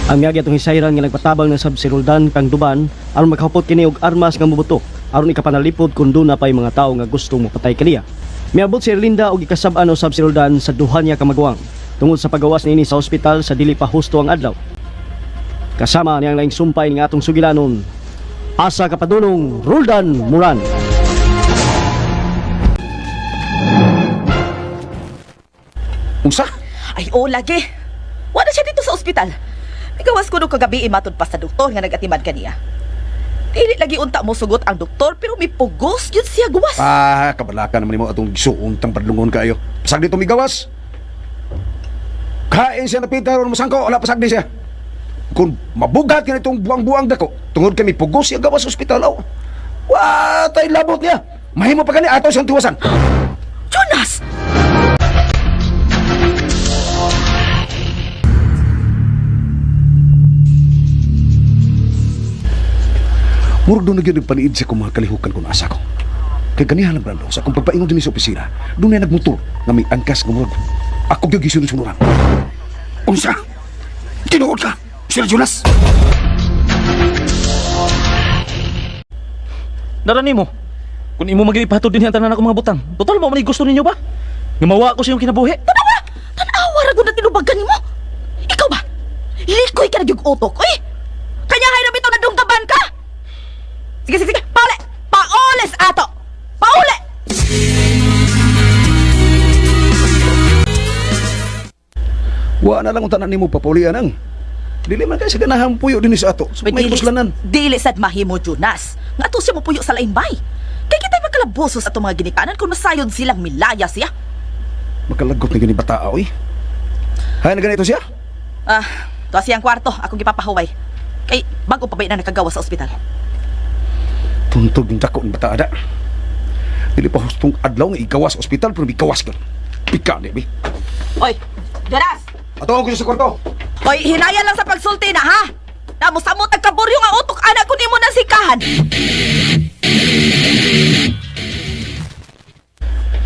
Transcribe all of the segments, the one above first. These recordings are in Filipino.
Ang miyagi atong hisayran nga nagpatabang ng subsiruldan kang duban aron maghapot kini og armas nga mubuto aron ikapanalipod kung doon na pa'y mga tao nga gustong mapatay kaniya. Miabot si Erlinda og ikasab-an o subsiruldan sa duha niya ka magawang tungod sa pagawas niini sa ospital sa dili pa husto ang adlaw. Kasama niyang laing sumpay nga atong sugilanon. Asa kapadulong Roldan Moran. Unsa? Ay, lagi. Wala siya dito sa ospital. Ikawas ko nung kagabi matod pa sa doktor nga nag-atiman kaniya. Dili lagi unta mo sugot ang doktor pero may pugos yun siya gawas. Kabalakan naman mo atong gisuon tang padlungon kayo. Pasag dito may gawas. Kain siya na Peter o masangko, wala pasag di siya. Kung mabugat ka itong buang-buang dako, tungod kami pugos siya gawas sa ospital. Watay labot niya. Mahimo pa kani ato siyang tiwasan. Jonas! Murag doon nagyan nagpaniid sa kung mga kalihukan kung asa ko. Kaya ganihan lang brando, sa akong pagpaingon din sa opisina, doon na nagmotor nga may angkas nga murag. Ako gyud gisunod-sunuran. Unsa? Tinuod ka, Sir Jonas? Darani mo. Kung imo mag-ipatod din ang tanan ako mga butang. Total mo man gusto ninyo ba? Ngamawa ko sa iyong kinabuhi. Tanawa ra gud na tinubagan nimo. Ikaw ba? Likoy ka na gyud utok. Uy! Kanya hay na bitaw na dunggaban ka. Sige. Pauli! Paulis ato! Pauli! Wa na lang ang tanan nimo papaulian ang. Dili man kay sa ganahang puyo din sa ato. So, may buslanan. Dili sad mahimo, Jonas. Nga to siya mo puyo sa laing bay. Kay kita'y magkalaboso sa itong mga ginikanan kung masayod silang milaya siya. Makalagot na gani bata oy. Hay na ganito siya? To siyang kwarto. Akong gipapahuway. Kay bago pa ba na nakagawa sa ospital? Tuntog yung dako ng bata ada. Dili pa hustong adlaw nga igawas sa ospital pero may gawas ka. Pika ni bi. Oy, Jonas! Ato ko sa kwarto. Oy, hinaya lang sa pagsulti na, ha? Namo-samot nagkaburyo nga utok anak ko nimo ng sikahan.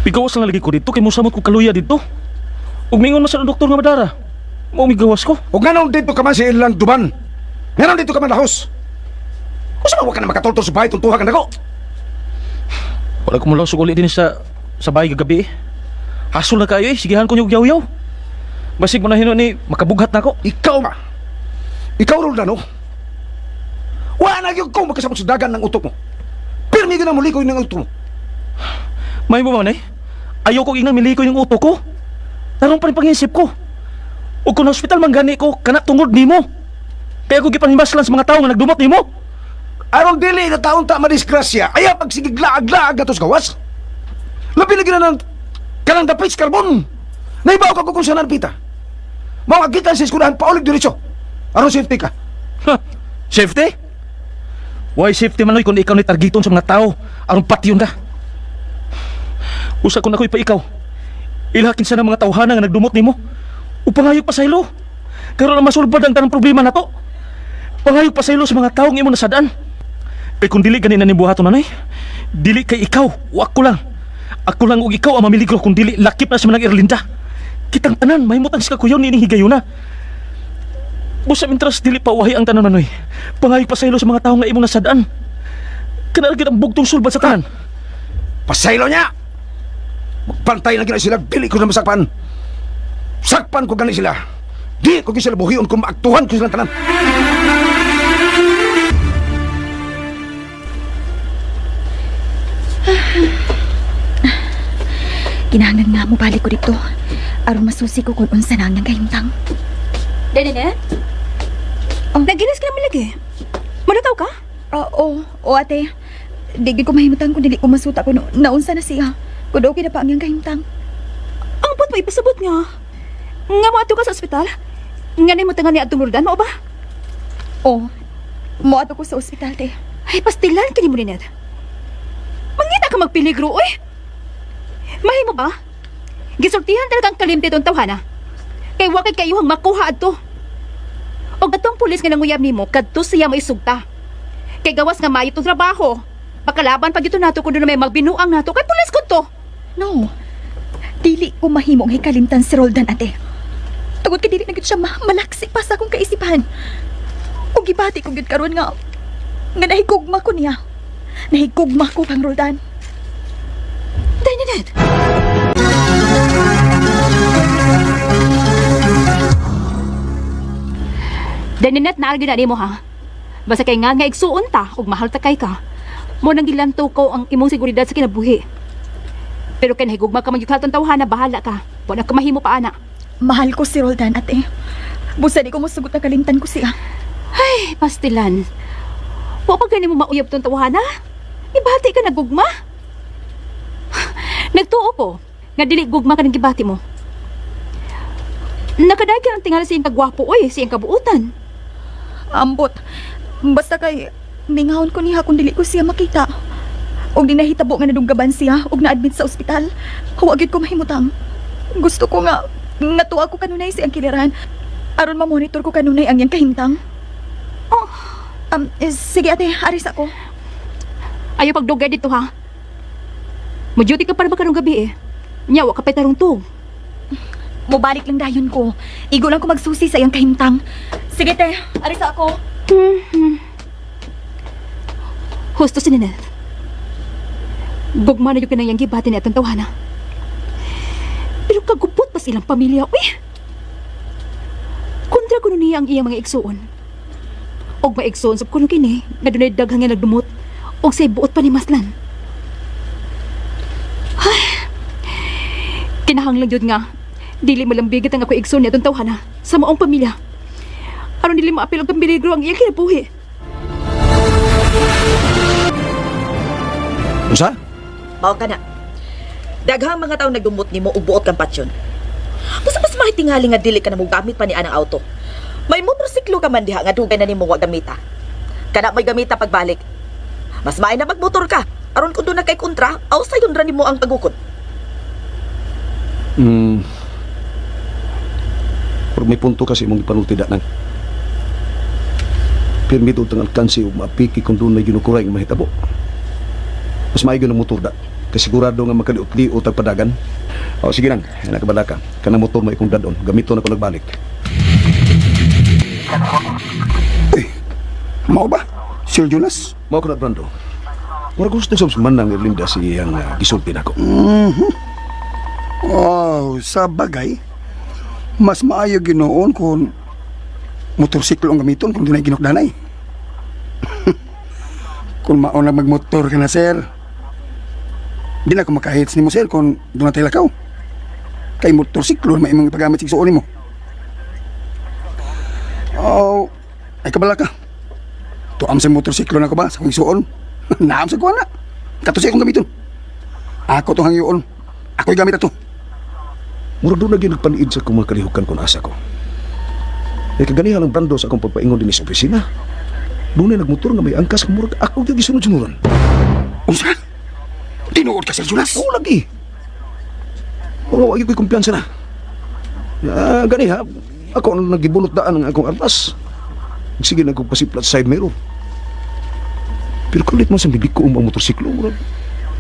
Pigawas lang lagi ko dito kay musamot ko kaluya dito. Ug mingon man sa doktor nga madara. Mao migawas ko. Ug nganon dito ka man sa ilang duban. Nganon dito ka man lahos. Kusa ba ka na makatultol sa bahay tuntuha ka nako? Wala ko mulaw suguli din sa bahay gagabi. Hasol na kayo sigihan ko yung yaw-yaw. Basig mo na hino ni makabughat na ako. Ikaw ma. Ikaw Roldan, no? Wala na yung kong magkasabot sa dagan ng utok mo. Pero may ganang mulikoy ng utok mo. May mo man ayaw ko inang milikoy ng utok ko. Tarong pa rin pangisip ko. O kung hospital man gani ko, kana tungod nimo. Kaya ko gipanhimaslan sa mga tao nga nagdumot nimo. Aron dili na taon ta madisgrasya, ay pagsigiglaag-laag atos gawas. Labi na gina ng kanang dapits karbon. Naibaw ka kung saan pita. Mawagitan sa eskudahan pa ulit diretso. Aron safety ka. Ha? Safety? Why safety man kung ikaw ni targeton sa mga tao aron patyon ka? Usa ko na ko'y pa ikaw. Ilhakin sa mga tawhana nga nagdumot nimo. Upangayog pa sa ilo. Karon na masulbad ang tanang problema na to. Pangayog pa sa ilo sa mga taong imo nasadaan. Kay kung dili ganina ni buhaton nanay, dili kay ikaw, o ako lang. Ako lang ug ikaw ang mamiligro kung dili lakip na sa manang Erlinda. Kitang tanan, mahimutang si kakuyaw ni higayuna. Busa mintras dili pa uwahi ang tanan manoy. Pangayog pa sa ilo sa mga taong nga imong nasadaan. Kanalagid ang bugtong sulbad sa tanan. Pasaylo niya! Magpantay na gina sila, dili ko na masakpan. Sakpan ko gani sila. Di ko sila buhiyon kung maaktuhan ko silang tanan. Kinahanglan nga mo balik ko dito aron masusi ko kung unsa na ang nagahimtang. Dali na? Oh, naginas ka naman lagi. Malutaw ka? Oo ate. Di ko mahimutang kung dili ko masuta ko naunsa na siya. Kung okay na pa ang iyang kahimtang. Ang bot mo ipasabot nga. Nga mo ato ka sa ospital? Nga na mo tangan ni atong Roldan mo ba? Mo ato ko sa ospital te. Ay, pastilan ka ni mo Linet. Mangita ka magpiligro, oy. Mahimo ba? Gisultihan talagang kalimti itong tawhana. Kay wakit kayuhang makuha ato. O gatong pulis nga nanguyab nimo, kadto siya mo isugta. Kay gawas nga mayo itong trabaho. Pakalaban pag ito nato kung doon na may magbinuang nato. Kay pulis ko to. No. Dili ko mahimong hikalimtan si Roldan ate. Tungod kay dili na gyud siya malaksi pa sa akong kaisipan. Ug gibati ko gyud karon nga nahigugma ko niya. Nahigugma ko kang Roldan. Dainanet! Dainanet, naargi na mo ha. Basta kay nga igsuon ta, ug mahal ta kay ka. Mo nang gilanto ko ang imong seguridad sa kinabuhi. Pero kay nahigugma ka magyukalton tawhana, bahala ka. Wala ka mahimo pa ana. Mahal ko si Roldan, ate. Busa di ko musugot na kalimtan ko siya. Ay, pastilan. Wa pa gani mo mauyab tong tawhana? Ibati ka nagugma? Nagtuo ko nga dili gugma ka ng gibati mo. Nakaday ka ng tingala siyang kagwapo oy, siyang kabuutan. Ambot. Basta kay mingahon ko niya kung dili ko siya makita. Og di nahitabo nga nadunggaban siya og na-admit sa ospital. Huwag ko mahimutang. Gusto ko nga tuwa ko kanunay siyang kiliran aron ma-monitor ko kanunay ang iyang kahimtang. Oh, sige ate, aris ako. Ayaw pagdugay dito ha. Mo-duty ka para ba karong gabi eh. Nyawa ka pa tarong tug. Mubalik lang dayon ko. Igo lang ko magsusi sa iyang kahimtang. Sige te, aris ako. Husto si Ninel. Gugma na yung kanayang gibati ni atong tawhana. Pero kagupot pa silang pamilya. Uy! Kontra ko niya ang iyang mga igsuon. Og maigsuon sab kuno kini nga dunay daghang nga nagdumot og say buot pa ni Maslan. Ay. Kinahanglan jud nga dili malambigat ang ako igsuon ni atong tawhana sa maong pamilya. Aron dili maapil og peligro ang iyang kinabuhi. Unsa? Mao ka na. Daghang mga tao nagdumot nimo og buot kang patsyon. Basta mas mahitingali nga dili ka na mo gamit pa ni anang auto. May motorsiklo ka man diha nga dugay na nimo wa gamita. Kana may gamita pagbalik. Mas maay na magmotor ka. Aron kun doon na kay kontra, aw sayon ra nimo ang pagukod. Pero may punto kasi mong ipanulti da nang. Permit utang alkansi o mapiki kung doon na ginukuray ang mahitabo. Mas maayo ng motor da. Kasigurado nga makaliot-liot ang padagan. O sige nang, nakabala ka. Kanang motor mo ikong dadon. Gamito na ko nagbalik. Mau ba? Sir Jonas? Mao ko na, Brando. Mura gusto sa manang Erlinda siyang gisulti na ko. Oh, sa bagay, mas maayo ginoon kung motorsiklo ang gamiton kung dunay ginokdanay. Kung mauna magmotor ka na, sir, di na ko makahits ni mo, sir, kung doon na tayo lakaw. Kay motorsiklo na maimong ipagamit sa isuon mo. Oh, ay kabala ka. Tuam sa motorsiklo na ko ba sa kong isuon? Naam sa kuha na. Kato siya akong gamiton. Ako itong hangyoon. Ako'y gamit ito. Mura doon na ginagpaniid sa kung mga kalihukan ko na asa ko. Eh kaganihan ang Brando sa akong pagpaingon din sa opisina. Doon na nagmotor nga may angkas kung mura ako yung gisunod-sunuran. Unsa? Tinuod ka, Sir Jonas? Oo lagi. Oo, ay ko'y kumpiyansa na. Ganiha, ako ang nagibunot daan ng akong armas. Sige na kong pasiplat sa side mirror. Pero kulit mo sa bilik ko ang motorsiklo.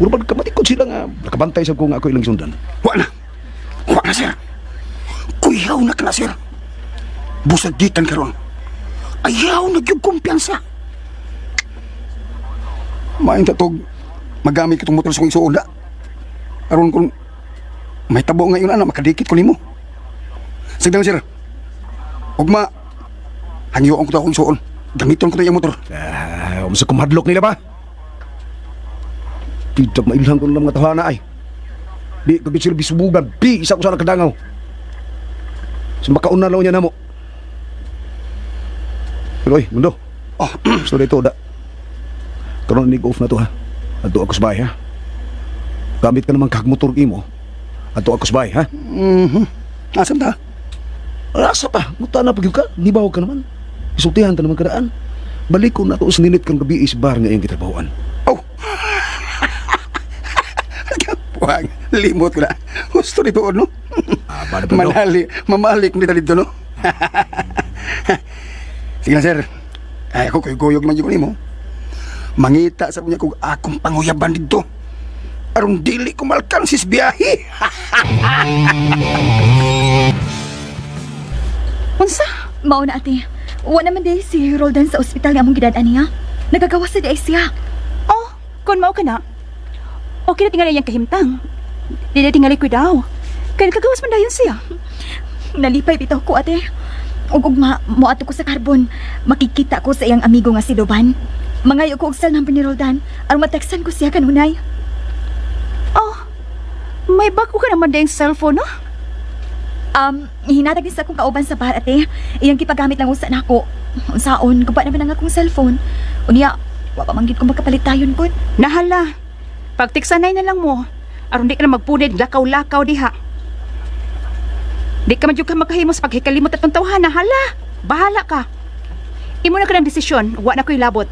Mura ba kamatikod sila nga nakabantay sa ko nga ako ilang sundan. Wala na, sir. Kuyaw na ka na, sir. Busagitan ka ron. Ayaw na yung kumpiyansa. Maing tatog, magamit ka itong motor sa kong isuon da. Aron kung may tabo ngayon, makadikit ko nimo. Sige lang, sir. Ugma, hangyoon ko ito akong isuon. Gamiton ko na yung motor. Umasa kumadlok nila ba? Tidak mailhan ko ng mga tahana ay. Di ko sila bisubugan. Di isa ko sana kadangaw. So makauna lang niya na mo. Pero oy, Mundo. So dito da. Karon ni off na to ha. Ato ako sa bahay ha. Gamit ka naman kagmotor imo. Ato ako sa bahay ha. Asam ta? Asa pa? Muta na pag ka. Nibaw ka naman. Isultihan ta naman kadaan. Balik ko na to sa ninit kang gabi is bar nga iyong kitrabahoan. Oh! Wag, limot ko na. Gusto nito, no? Bada ba, no? Mamalik nito dito, no? Sige na, sir. Ay, ako ko'y goyog man yun mo. Mangita sa kunya kung akong panguyaban dito. Arong dili ko malkansis biyahe. Unsa? Mao na ate. Wa naman day si Roldan sa ospital nga among gidadaan niya. Nagagawas sa di ay siya. Oh, kon mao ka na. Okay na tingali yang kahimtang. Di na tingali ko daw. Kaya nagkagawas man dayon siya. Nalipay bitaw ko ate. Ug ugma moadto ko sa carbon. Makikita ko sa iyang amigo nga si Doban. Mangayo ko og cell number ni Roldan aron matextan ko siya kanunay. Oh, may bako ka naman dayong cellphone, no? Hinatag din sa akong kauban sa bar ate. Iyang gipagamit lang usa nako. Unsaon, guba naman ang akong cellphone. Unya, wa pa manggid ko magkapalit tayon pod. Nahala. Pagtiksanay na lang mo. Aron di ka na magpunid, lakaw-lakaw diha. Di ka man jud ka makahimo sa paghikalimot atong tawhana. Hala, bahala ka. Imo na ka ng desisyon, wa na ko'y labot.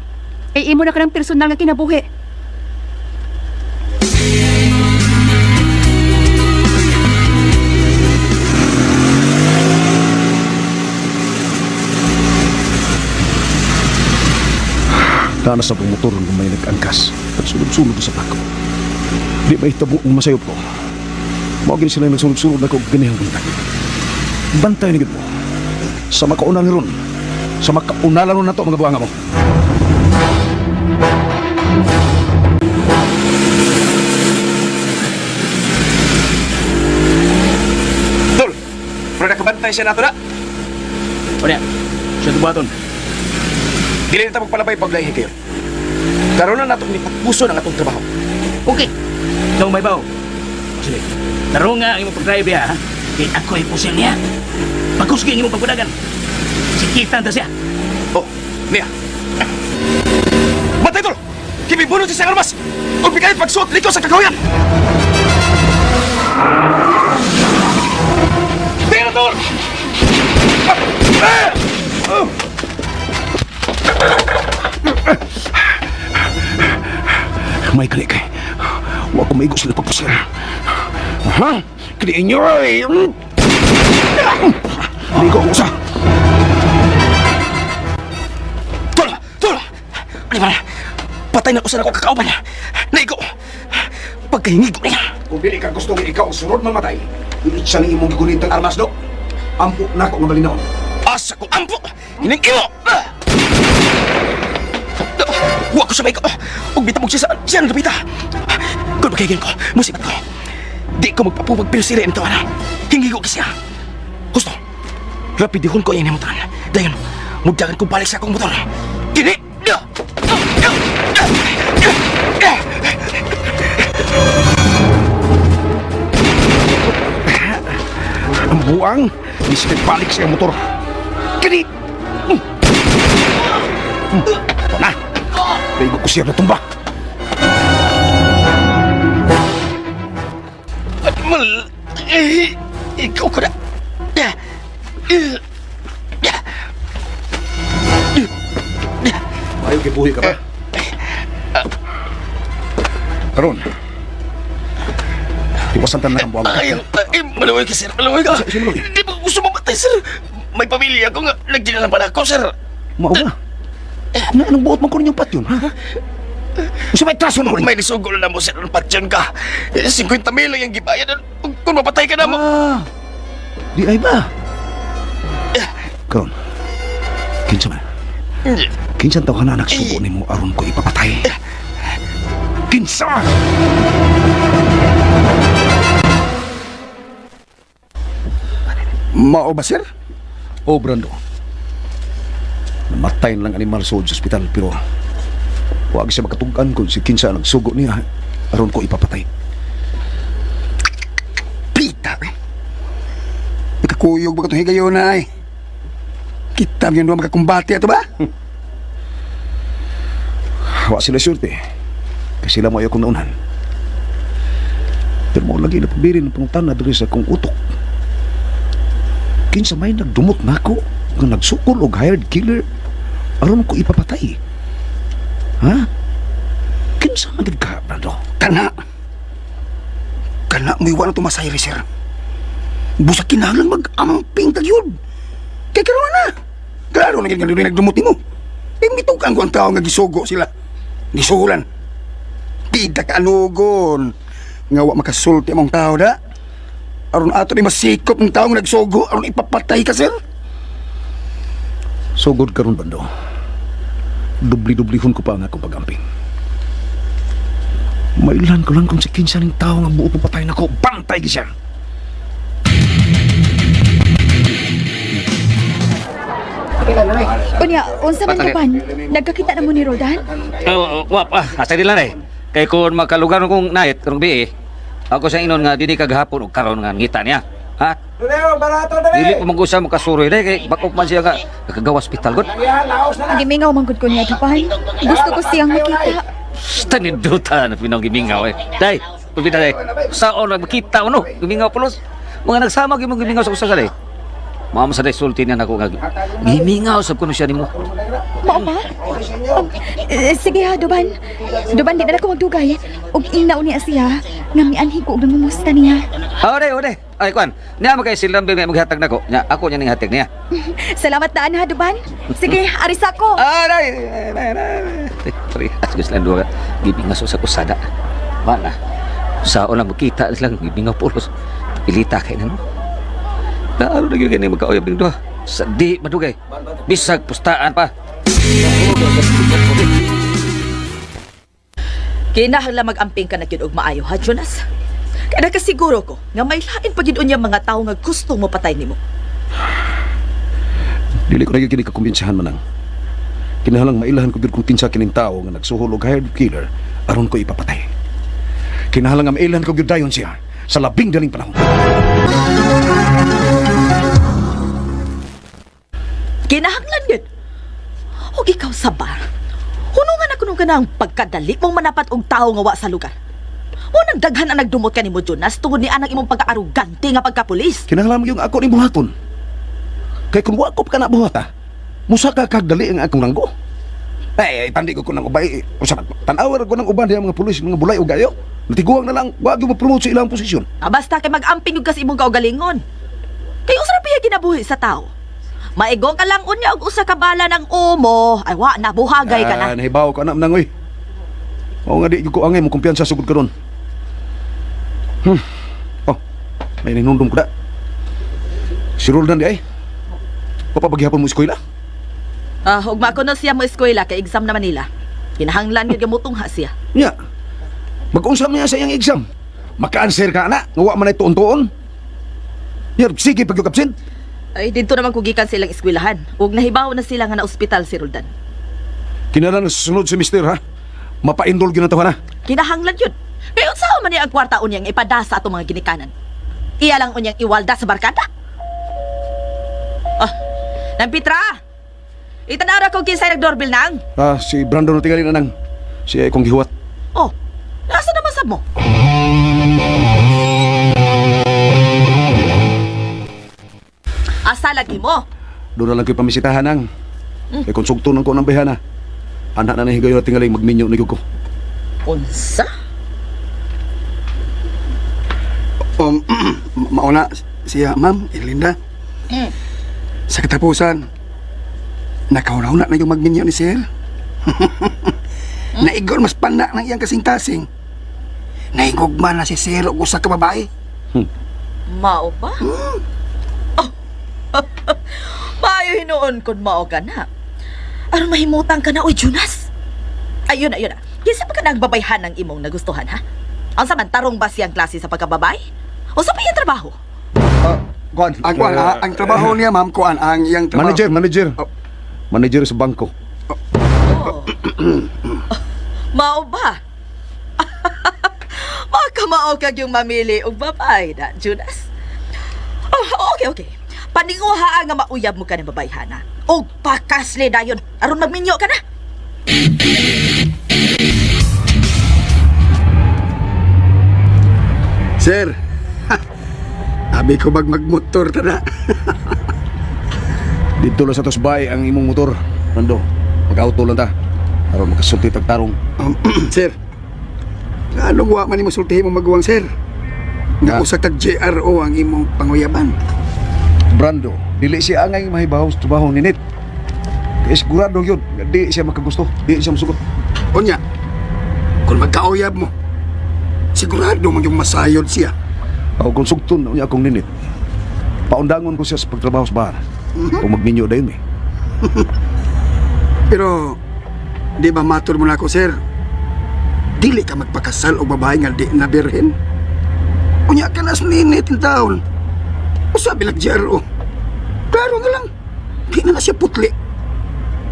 Imo na ka ng personal nga kinabuhi. Danas na motor ng may nag-angkas at sunod-sunod sa pako. Di ba itabo ng masayop ko? Mawagin sila yung nagsunod-sunod na ko ganihang bantay. Bantay na mo. Sa makaunan ron. Sa makaunalan ron na to mga buwanga mo. Tol, pero nakabantay siya nato na. O niya, siya dubaton. Dili na magpalabay paglahi kayo. Karoon na nato ni pagpuso ng atong trabaho. Okay. Ikaw may baw. Sige. Taro nga ang imong pag-drive ha. Kaya ako ay pusil niya. Pagkusgin imong pagkudagan. Sikitan ta siya. Oh, niya. Bantay tol! Kibibunod si Sang Armas! Huwag bigayit pagsuot liko sa kakahuyan! Tingnan na tol! May kali kay. Huwag ko maigo sila pagpusil. Ha? Kaliin nyo ay. Ligo ako sa. Tol! Tol! Ano ba na? Patay na ko sa ako kakauban niya. Naigo! Pagkahingigo niya. Kung dili ka gusto nga ikaw sunod mamatay, ilit siya ni imong gigunitang armas do. Ampo na ako nga balinaw. Asa ko ampo! Hining imo! Huwag ko sabay ko! Huwag bitabog siya sa napita! Kung magkaigan ko, musibat ko. Di ko magpapubag pero sila yung tawanan. Hingigo ka siya. Gusto, rapidihon ko yung namutan. Dayon, mugdagan kong balik sa akong motor. Gini! Ang buang, isipin balik sa iyong motor. Kini! Ito na! Ligo ko siya na tumba. Ikaw ko na. Ayaw kibuhi ka ba? Karon. Iwasantan na ang buwang. Ay, malaway ka, sir. Malaway ka. Si Maloy. Hindi ba gusto mamatay, sir? May pamilya ko nga. Nagdinalan pa na ako, sir. Mao ba? Na anong buot man ko ninyong patyon, ha? Gusto may traso na ko May nisugol na mo, sir. Ang patsyon ka. 50 mil lang yung gibayan. Kung mapatay ka na mo. Di ay ba? Karon. Kinsa man? Kinsa taw ka na nagsugo ni mo aron ko ipapatay? Kinsa? Mao ba, sir? O Brando. Namatay lang animal sa ospital pero huwag siya makatugan kung si Kinsa nagsugo niya aron ko ipapatay. Pita, eh. Nakakuyog ba ka itong higayon na, eh? Kita yun doon magkakumbate ato ba? Wa sila surte. Kasi sila mo ayaw kong naunan. Pero mo lagi na pabirin ng pangutan na sa kong utok. Kinsa may nagdumot na ako nga nagsukol og hired killer aron ko ipapatay. Ha? Kinsa man gid ka, Brando? Kana mo iwan na tumasayri, sir. Busak kinahanglan mag-amping tagyod. Kaya karoon na. Klaro na ganyan nagdumot mo. Mitukan ko ang tao nga gisugo sila. Gisuhulan. Pida ka anugon. Nga wa makasulti mong tao da. Aron ato ni masikop ng tao nga nagsugo aron ipapatay ka, sir. Sugod karon Brando. Dubli-dublihon ko pa ang akong pag-amping. Mailan ko lang kung si kinsa ning tao nga buot papatay nako, bantay gi siya. Unya, unsa man duban? Nagkakita na mo ni Roldan? Wap, asa nila na eh. Kaya kung makalugar kong night, karong bihi, ako sa inon nga, dini kagahapon o karon nga ngita niya. Ha? Dili pa mag-usap makasuroy na kay bakop man siya ka nakagawa hospital god. Gimingaw man gud ko niya duban. Gusto ko siyang makita. Taniduta na pinang gimingaw eh. Day, pagpita day. Saon na makita ano? Gimingaw pulos. Mga nagsama gyud mong gimingaw sa usa sa day. Mama sa day sulti niya nako nga. Gimingaw sab kuno siya nimo. Mao ba? Sige ha, duban. Duban di na ako magdugay. Og inaw niya siya nga mianhi ko og nangumusta niya. Ode. Ay kwan, niya magay silang may maghatag nako. Nya ako nya ning hatag niya. Salamat daan ha, duban. Sige, aris ako. Day. Sorry, asgus lang duwa. Gibingaw sa kusada. Mana? Saon lang makita lang gibingaw pulos. Pilita kay nano. Naano na yun yung magkaoyab ng doha. Sa di madugay. Bisag pustaan pa. Kinahanglan mag-amping ka na yun og maayo, ha, Jonas? Kaya nakasiguro ko nga may lain pag yun mga tao nga gusto mo patay nimo. Dili ko na gini kakumbinsihan manang. Kinahanglang mailahan ko gyud kung kinsa kining tao nga nagsuhol og hired killer aron ko ipapatay. Kinahanglang nga mailahan ko gyud dayon siya sa labing daling panahon. Kinahanglan yun. O ikaw sabar. Hunungan ako nung kanang pagkadali mong manapat og tao nga wa sa lugar. Unang daghan ang nagdumot ka ni mo, Jonas, tungod ni anang imong pagka-arugante nga pagkapulis. Kinahanglan mo yung ako ni buhaton. Kay kung wakop ka na buhata, musa ka kagdali ang akong ranggo. Ay, tandi ko nang ubay. Usap, tanawar ko nang uban diya mga pulis, mga bulay o gayo. Natiguang na lang, wag yung ma-promote sa ilang posisyon. Basta kay mag-amping yung kasi imong kaugalingon. Kay usra piya ginabuhi sa tao. Maigo ka lang unya og usa ka bala ng umo. Ay wa na buhagay ka na. Nahibaw ka na manangoy. Oo nga di ko angay mo kumpiyansa sugod karon. Oh, may ninundom ko da. Si Roldan di ay. Papabaghihapon mo eskwela? Ug makuno siya mo eskwela kay exam naman nila. Kinahanglan gyud gamutong ha siya. Nya. Mag-unsam niya sa iyang exam. Maka-answer ka na, nga wa man ay tuon-tuon. Yer, sige pag-absent. Ay dito naman kugikan silang eskwelahan. Ug nahibaw na sila nga na ospital si Roldan. Kinahanglan sa susunod semester ha. Mapa-enroll gyud na tawa na. Kinahanglan yun. Kaya unsa man niya ang kwarta unyang ipadasa ato mga ginikanan. Iya lang unyang iwalda sa barkada. Nang Pitra! Itanara ko kinsay nag-doorbell nang. Si Brandon na tingali na nang. Siya ay kong gihuwat. Oh, nasa naman sab mo? Asa lagi mo? Doon na lang ko'y pamisitahan nang. Kay konsugto nang ko ng bayhana. Anak na nahigayon na tingali magminyo na ko. Unsa? Mauna siya, ma'am, Erlinda. Sa katapusan, nakauna-una na yung magminyo ni Sir. Naigon mas panak ng iyang kasing-kasing. Naigugma na si Sir o usa ka babae. Mao ba? Maayo hinuon kon mao ka na. Aron mahimutang ka na, oy Jonas. Ayun na. Kinsa pa ka nagbabayhan ng imong nagustuhan, ha? Ang samantarong ba siyang klase sa pagkababay? O sa piyang trabaho? Ang trabaho niya, ma'am, kuan ang iyang trabaho. Manager. Manager sa bangko. Mao ba? Makamao kag yung mamili og babay na, Jonas. Okay. Paninguha nga mauyab mo ka ng babayhana. Og pakasli dayon aron magminyo ka na. Sir, abi ko magmotor ta na. Dito lang sa Tosbay ang imong motor. Nando, mag-auto lang ta. Aron makasulti tagtarong. Sir, anong wa man mo sultihin mo maguwang, sir? Nga usa kag JRO ang imong panguyaban. Brando, dili siya angay mahibaw sa trabaho ni Nit. Kaya sigurado yun, di siya makagusto, di siya masugot. Unya, kung magkauyab mo, sigurado mo yung masayod siya. Ako kung sugton na niya akong ninit. Paundangon ko siya sa pagtrabaho sa bahan. Kung magminyo dayon eh. Pero, di ba matur mo na ako, sir? Dili ka magpakasal o babae nga di na birhen. Unya ka na ninit ng taon. O sabi lang, Jero. Klaro nga lang. Di na siya putli.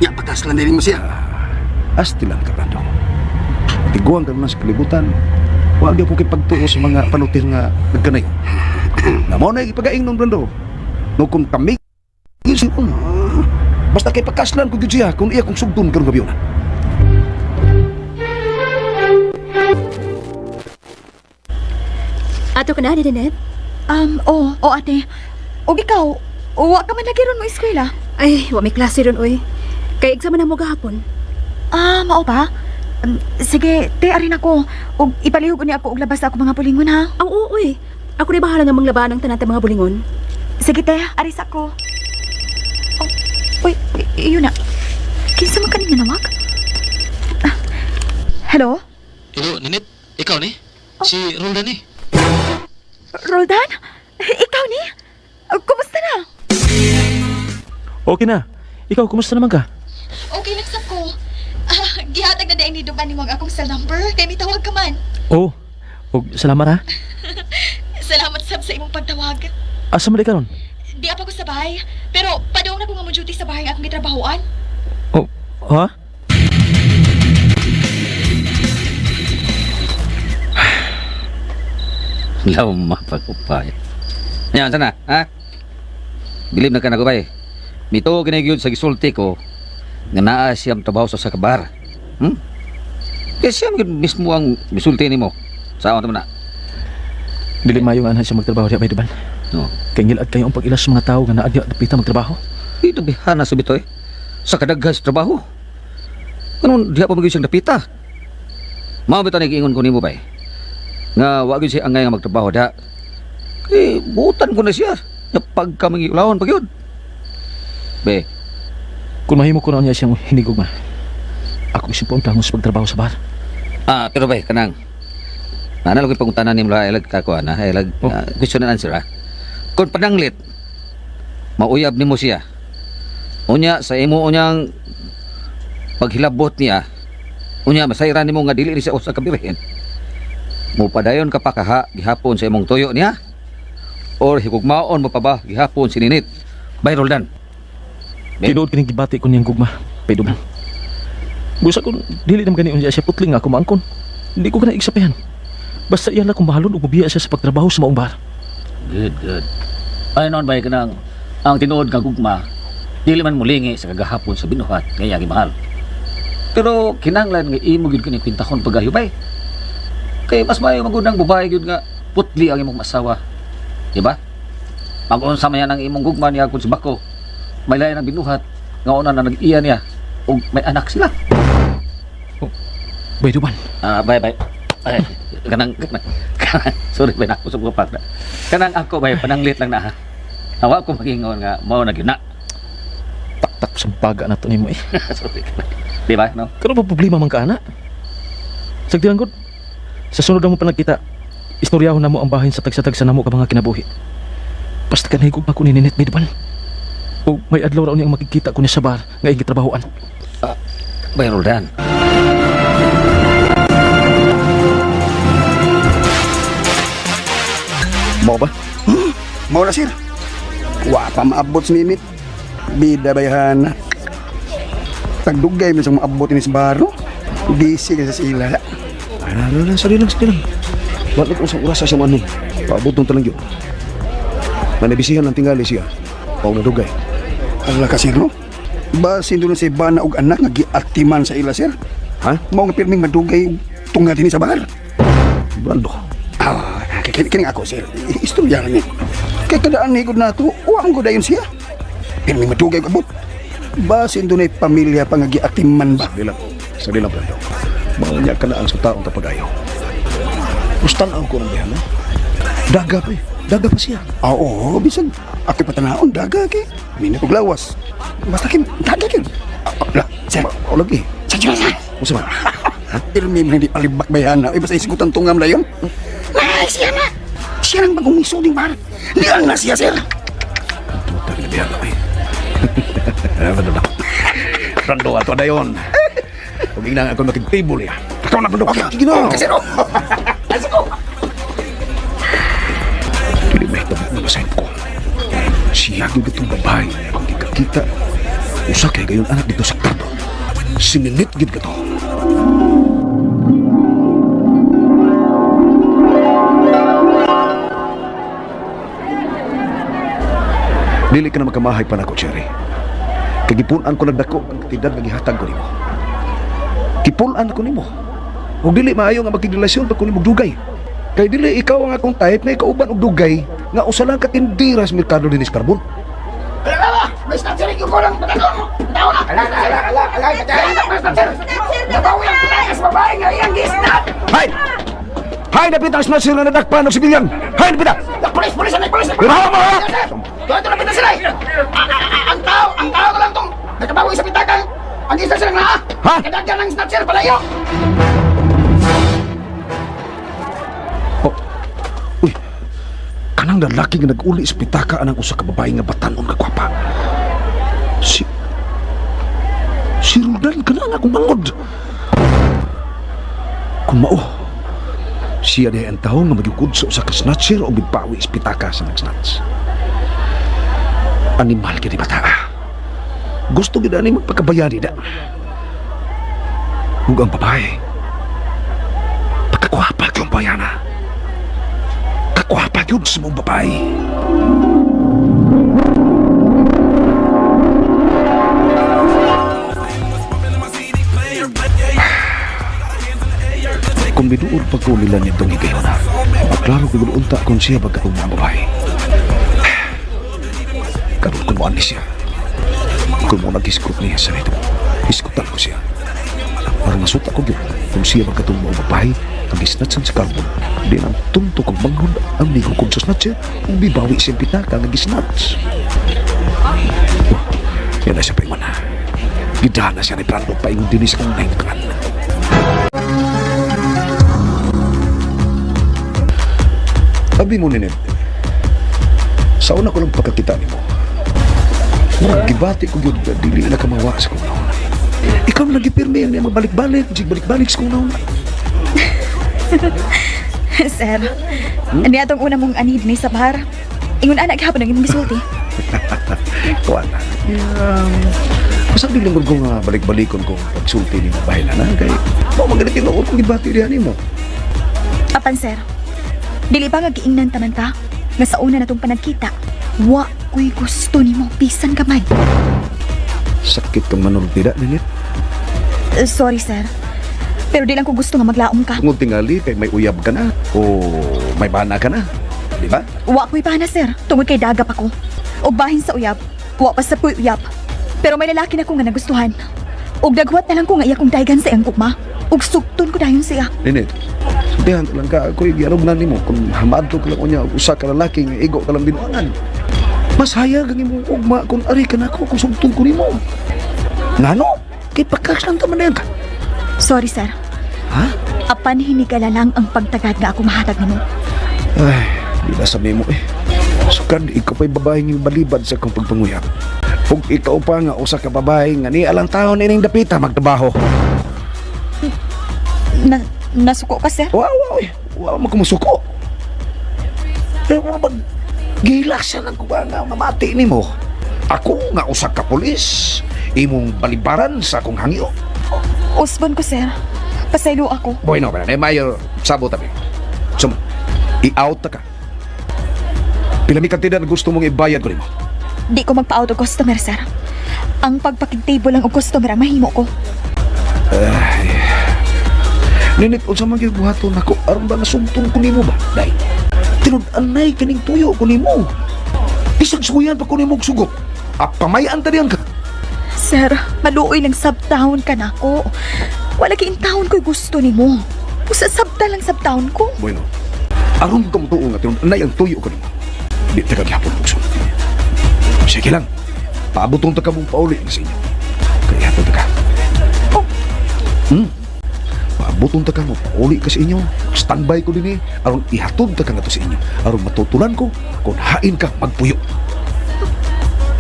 Ya, pakaslan din mo siya. Asti lang ka, Brando. Tiguang ka na sa kalibutan. Huwag ako kipagtuo sa mga panutir nga nagkanay. Na mo na ipagaing nung Brando. No kung kami, isipon. Basta kay pakaslan ko dito siya kung iya kong sugdun karong gabi na. Ato ka na, Ninet? Oo, ate. O ikaw, wa ka man lagi ron mo eskwela. Ay, wa may klase ron, oy. Kay exam na mo gahapon. Mao ba? Sige, te, arin ako. O ipalihog ni ako og labas ako mga pulingon, ha? Ang oo, oy. Ako rin bahala nga manglaban ng tanata mga bulingon. Sige, te, aris ako. Uy, yun na. Kinsa man kanina nawag? Hello? Hello, Ninit? Ikaw ni? Si Roldan ni? Roldan? Ikaw ni? Kumusta na? Okay na. Ikaw, kumusta naman ka? Okay, nagsap ko. Gihatag na daing ni Duban ni mo ang akong cell number. Kaya may tawag ka man. Oo. Salamat ha. Salamat sab sa imong pagtawag. Asa man ka ron? Di apa ko sa bahay. Pero padong na ko nga mo duty sa bahay nga akong gitrabahoan. Oh, ha? Law mapagupay. Yan, sana, ha? Bilib na ka na ko, bay. Mito kinagyod sa gisulti ko nga naa siyang trabaho sa kabar. Kaya siya mismo ang gisulti ni mo. Saan mo na? Dili mayo nga na siya magtrabaho diya, bay Duban. No. Kay ngilad kayo ang pag-ilas sa mga tao nga naa diya dapita magtrabaho. Ito bihana sa bito eh. Sa kadaghan sa trabaho. Anong diya pa magiging siyang dapita? Mga bito nag-iingon ko ni mo, bay. Nga wag yun siya angay nga magtrabaho da. Eh, butan ko na siya. Pag kami ulawon pag yun. Be, Kung mahimo ko na niya siyang hinigog ma. Ako isipon ka sa pagtrabaho sa bar. pero bay, kanang. Nanalo ko pangutanan ni mula ilag kako na. Ilag question and answer ha. Kung pananglit, mauyab ni mo siya. Unya, sa imo unyang paghilabot niya, unya, masayran ni mo nga dili ni siya usa kabirihin. Mupadayon ka pa kaha gihapon sa imong tuyo niya or higugmaon mo pa ba gihapon si Ninit bay Roldan. Tinuod kining gibati ko niyang gugma, bay Duban. Busa ko dili naman gani unya siya putling nga kumangkon. Hindi ko kana igsapayan. Basta iyan lang kung mahalon o bubiya siya sa pagtrabaho sa maong bar. Good. Ay non bay kanang ang tinuod nga gugma dili man mulingi sa kagahapon sa binuhat kaya gimahal. Pero kinanglan nga imo gid kini pintahon pagayo bay. Kay mas mayo magundang babae gyud nga putli ang imong masawa. Di ba? Mag-unsa man yan ang imong gugma niya kun si Bako. May lain ang binuhat nga una na nag-iya niya ug may anak sila. Bay Duban. Bye. Ay, kanang sorry bay nako sa pagpapak. Kanang ako bay pananglit lang na ha. Awa ko magingon nga mao na gyud na. Tak sa baga na to nimo eh. Sorry. Di ba no? Karon pa problema man ka ana. Sagdilan gud. Sa sunod na mo pa nagkita, istoryahon na mo ang bahin sa tag-satag sa namo ka mga kinabuhi. Basta ka nahigog pa ko ni Ninit, bay Duban. O may adlaw raw niyang makikita ko niya sa bar nga iyang gitrabahoan. Bay Roldan. Mau ba? Mau na, sir. Wa pa maabot si Ninit. Bida bayahan. Tagdugay mo sa maabot ni sa baro. Busy ka sa sila. Ala, sorry lang. Wala ko sa oras sa man ni. Paabot nung talang yun. Manabisihan lang tingali siya. Pao na dugay. Ala ka, sir, no? Basin doon sa bana og anak nga giaktiman sa ila, sir. Ha? Mao nga pirming madugay tungga din sa bar. Brando. Kini ako, sir. Istorya lang ni. Kay kadaan ni gud nato, uwang ko dayon siya. Pirming madugay og abot. Basin doon ay pamilya pa nga giaktiman ba. Sorry lang, Brando. Mga ka na ang sa taong tapagayo. Gustan ako ng bihan, ha? Daga pa eh. Daga pa siya. Oo, bisag. Ako patanaon, daga kay. Minit og lawas. Basta kay, daga kay. Sir, O lagi. sa Musa man. Pirmi mo hindi palibak bayana. Ay, basta isigutan tungam na yun. Ay, siya na. Siya nang bagong isuding bar. Liang na siya, sir. Tuta na bihan, eh. Brando na. Rando, ato na yun. Huwag inang ako makig-table ya. Ikaw na, Rando. Okay, sige na. Kasi no. Dili may tabit na masahin ko. Siya yung itong babae. Ang ikakita. Usa kay gayon anak dito sa kardo. Sininit gid ka to. Dili ka na makamahay pa na ko, Cherry. Kagipunan ko nagdako ang katidad nga gihatag ko nimo. Kipunan ko nimo. Ug dili maayo nga makigrelasyon pag ko nimo dugay. Kay dili ikaw ang akong type na ikauban og dugay nga usa lang katindira sa merkado dinis karbon. Hay! Hay, napita ang snatcher na nadakpan ng sibilyan! Hay, napita! Polis! Irahawa mo, ha! Ito na pita sila eh. Ang tao ko lang tong nagkabawi sa pitakan. Ang isa sila na Ha? Kadagyan ng snatcher palayo. Oh. Uy, kanang lalaki nga nag-uli sa pitaka anang usa ka babae nga batanon nga gwapa. Si Roldan ka na nga akong bangod. Kung mao, siya dihay ang taon nga magyukod sa usa ka snatcher o bipawi sa pitaka sa nag-snatch. Animal ka di bata. Gusto gid ani magpakabayani da. Ug ang babae, pagkakwapa yung bayana. Kakwapa yun sa mong babae. Kung binuod pag ko nila nitong higayon, maklaro ko unta kung siya bagkatong mga babae. Karoon ko mo siya. Kung mo nag-iskot niya sa nito, iskutan ko siya. Para masuta ko yun kung siya bagkatong mga babae ang isnatsan sa karbon. Di ang tunto kong banghod ang ligo kong sa snatcher kung bibawi siyang pitaka ang nag-isnats. Yan na siya pa yung mana. Gidahan na siya ni Brando pa yung dinis kong naintukan. Sabi mo, Ninit, sa una ko lang pagkakita ni mo, gibati ko yun, dili na kamawa sa kong nauna. Ikaw na nagipirme yan, magbalik-balik, balik-balik sa kong nauna. Sir, ano atong una mong anid ni sa bar? Ingon anak gihapon ang imong gisulti. Kuha na. Pasang di lang ko nga balik-balikon kong pagsulti ni babae na kay magalit yung noon kong gibati riyan mo. Apan sir, dili ba nga giingnan tanan ka? Nga sa una natong panagkita, wa ko'y gusto ni mo pisan kamay. Sakit kang manulog tidak, Ninit. Sorry sir, pero di lang ko gusto nga maglaom ka. Kung tingali kay may uyab ka na o may bana ka na, di ba? Wa ko'y pana sir, tungod kay dagap ako. O bahin sa uyab, wa pa sa puy uyab. Pero may lalaki na ko nga nagustuhan. Og dagwat na lang ko nga iya kong daygan sa iyang kukma. Og sugton ko dayon siya. Ninit, sabihan ko lang ka, ako'y giarog na nimo kung hamadto ka lang unya usa ka lalaki nga igo ka lang binuangan. Mas hayag ang imong ugma kung ari ka na ako kung sugton ko nimo. Ngano? Kay pakas lang taman na yan ka. Sorry sir. Ha? Apan hinigala lang ang pagtagad nga ako mahatag nimo. Ay, di na sabi mo eh. Sukad, ikaw pa'y babae ng balibad sa kong pagpanguyap. Kung ikaw pa nga usa ka babae nga ni alang taon ining dapita magtrabaho. Nasuko ka sir? Wow, magkumusuko. Pero mag gilak siya ng kuba nga mamati ni mo. Ako nga usa ka pulis, imong balibaran sa akong hangyo. Usbon ko sir. Pasaylo ako. Bueno, pero mayor sabo tabi. Sum, i-out ka. Pila mi kantidad gusto mong ibayad ko nimo? Di ko magpa-out og customer sir. Ang pagpakig-table lang og customer ang mahimo ko. Ninit, unsa man gyud buhaton nako aron ba nasugton ko nimo ba? Dai. Tinud-anay kining tuyo ko nimo. Isang suyan pa ko nimo og sugot. Pamayan ta diyan ka. Sir, maluoy lang sub-town ka na ko. Wala kiin-town ko'y gusto ni mo. Pusa sabta lang sub-town ko. Bueno, aron ka mo tuong at tinud-anay ang tuyo ko nimo. Di ta kagyapon og sugot. Sige lang. Paabotong ta ka mong pauli na sa inyo. Kaya ito ta ka. Oh. Paabotong ta ka mo pauli ka sa inyo. Standby ko din aron ihatod ta ka nga to sa inyo. Aron matutulan ko kung hain ka magpuyo.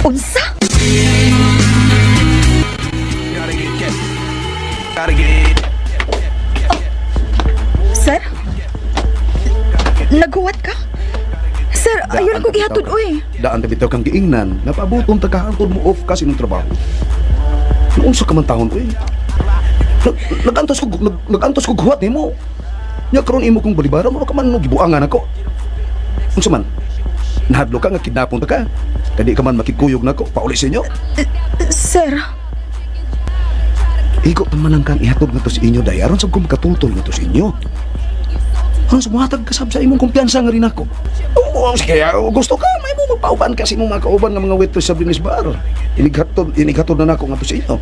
Unsa? Sir? Naghuwat ka? Sir, ayun ako gihatod, uy. Daan na bitaw kang giingnan, napabuton ta kahantod mo off kasi ng trabaho. Unsa ka man taon, uy. Nagantos ko guwat nimo. Nya karon imo kong balibara mo ka man no gibuangan ako. Unsa man? Nahadlo ka nga kidnapon ta ka. Kadi ka man makikuyog nako pauli sa inyo. Sir, Iko pa man ang kang ihatod nga to sa inyo day aron sa ko makatultol nga to sa inyo. Ano sa muhatag kasab sa imong kumpiyansa nga rin ako. Oo, sige, gusto ka, may mo magpauban kasi mong makauban nga mga waitress sa Venice Bar. Inighatod na nako nga to sa inyo.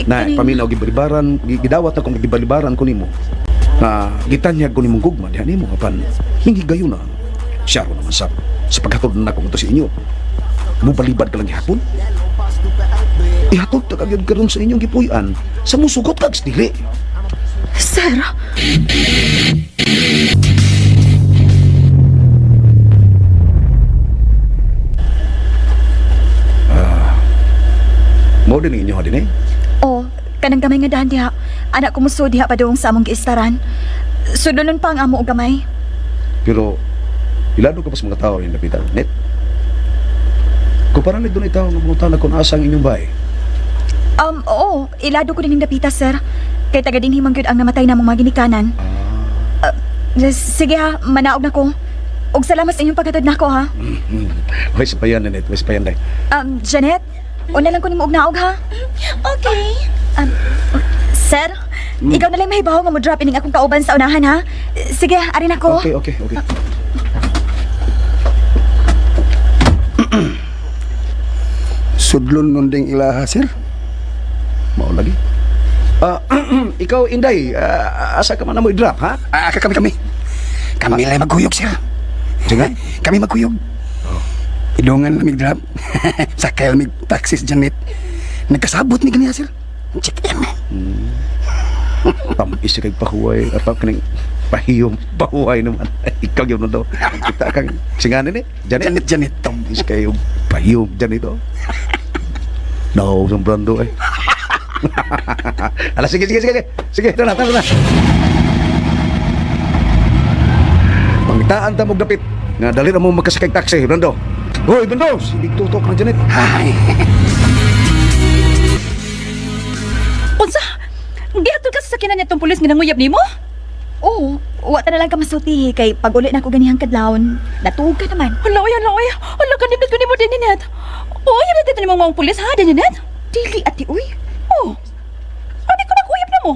Na, paminaw gibalibaran, gidawat na kong gibalibaran ko nimo. Na gitanyag ko nimong gugma, dihan nimo kapan hingigayo na. Siya ro naman sa paghatod na nako nga to sa inyo. Mubalibad ka lang gihapon. Ihatod ta kagad karon sa inyong gipuy-an sa musugot kag stili. sir. Mao din inyo ha din eh. Oh, kanang gamay nga dahan diha. Anak ko muso diha pa doong sa among giistaran. Sudunon pa ang amo og gamay. Pero ilado ka pa sa mga tao rin napitan, net. Kung parang doon itaw nga mga tao kung asang inyong bahay. Oo, ilado ko din yung dapita, sir. Kay taga din himang gyud ang namatay namong mga ginikanan. Sige ha, manaog na ko. Og salamat sa inyong paghatod nako ha. Way sa payan, net. Way sa payan, day. Janet, una lang ko nimo og naog ha. Okay. Sir, ikaw na lang mahibaw nga mo drop ining akong kauban sa unahan ha. Sige, ari na ko. Okay. Sudlon nun ding ilaha, sir. Mao lagi. Ikaw, Inday, asa ka man na mo i-drop, ha? Kami. Kami lang magkuyog, sir. Sige. Kami magkuyog. Idungan lamig drop. Sakay lamig taxi sa Janet. Nagkasabot ni ganiya, sir. Check in. Pampis kay pahuway, apa kaning pahiyom pahuway naman. Ikaw yun daw. Kita kang singanin eh. Janet. Pampis kayo pahiyom Janet oh. No, sombrando eh. Ala, sige. Sige, tara na. Pangitaan ta mong dapit. Nga dali na mo magkasakay taxi, Brando. Hoy, Brando, sige tutok na Janet. Ay. Unsa? Gihatod ka sa sakinan nitong pulis nga nanguyab nimo? Oo, wa ta na lang ka masuti kay pag uli na ko ganihang kadlawon. Natuog ka naman. Hala, oy. Hala, kanindot ko nimo din, Ninet. Uy, yan natin mo mga pulis, ha, din, Ninet? Dili ati uy. Oh. Ano ko nag-uyab na mo?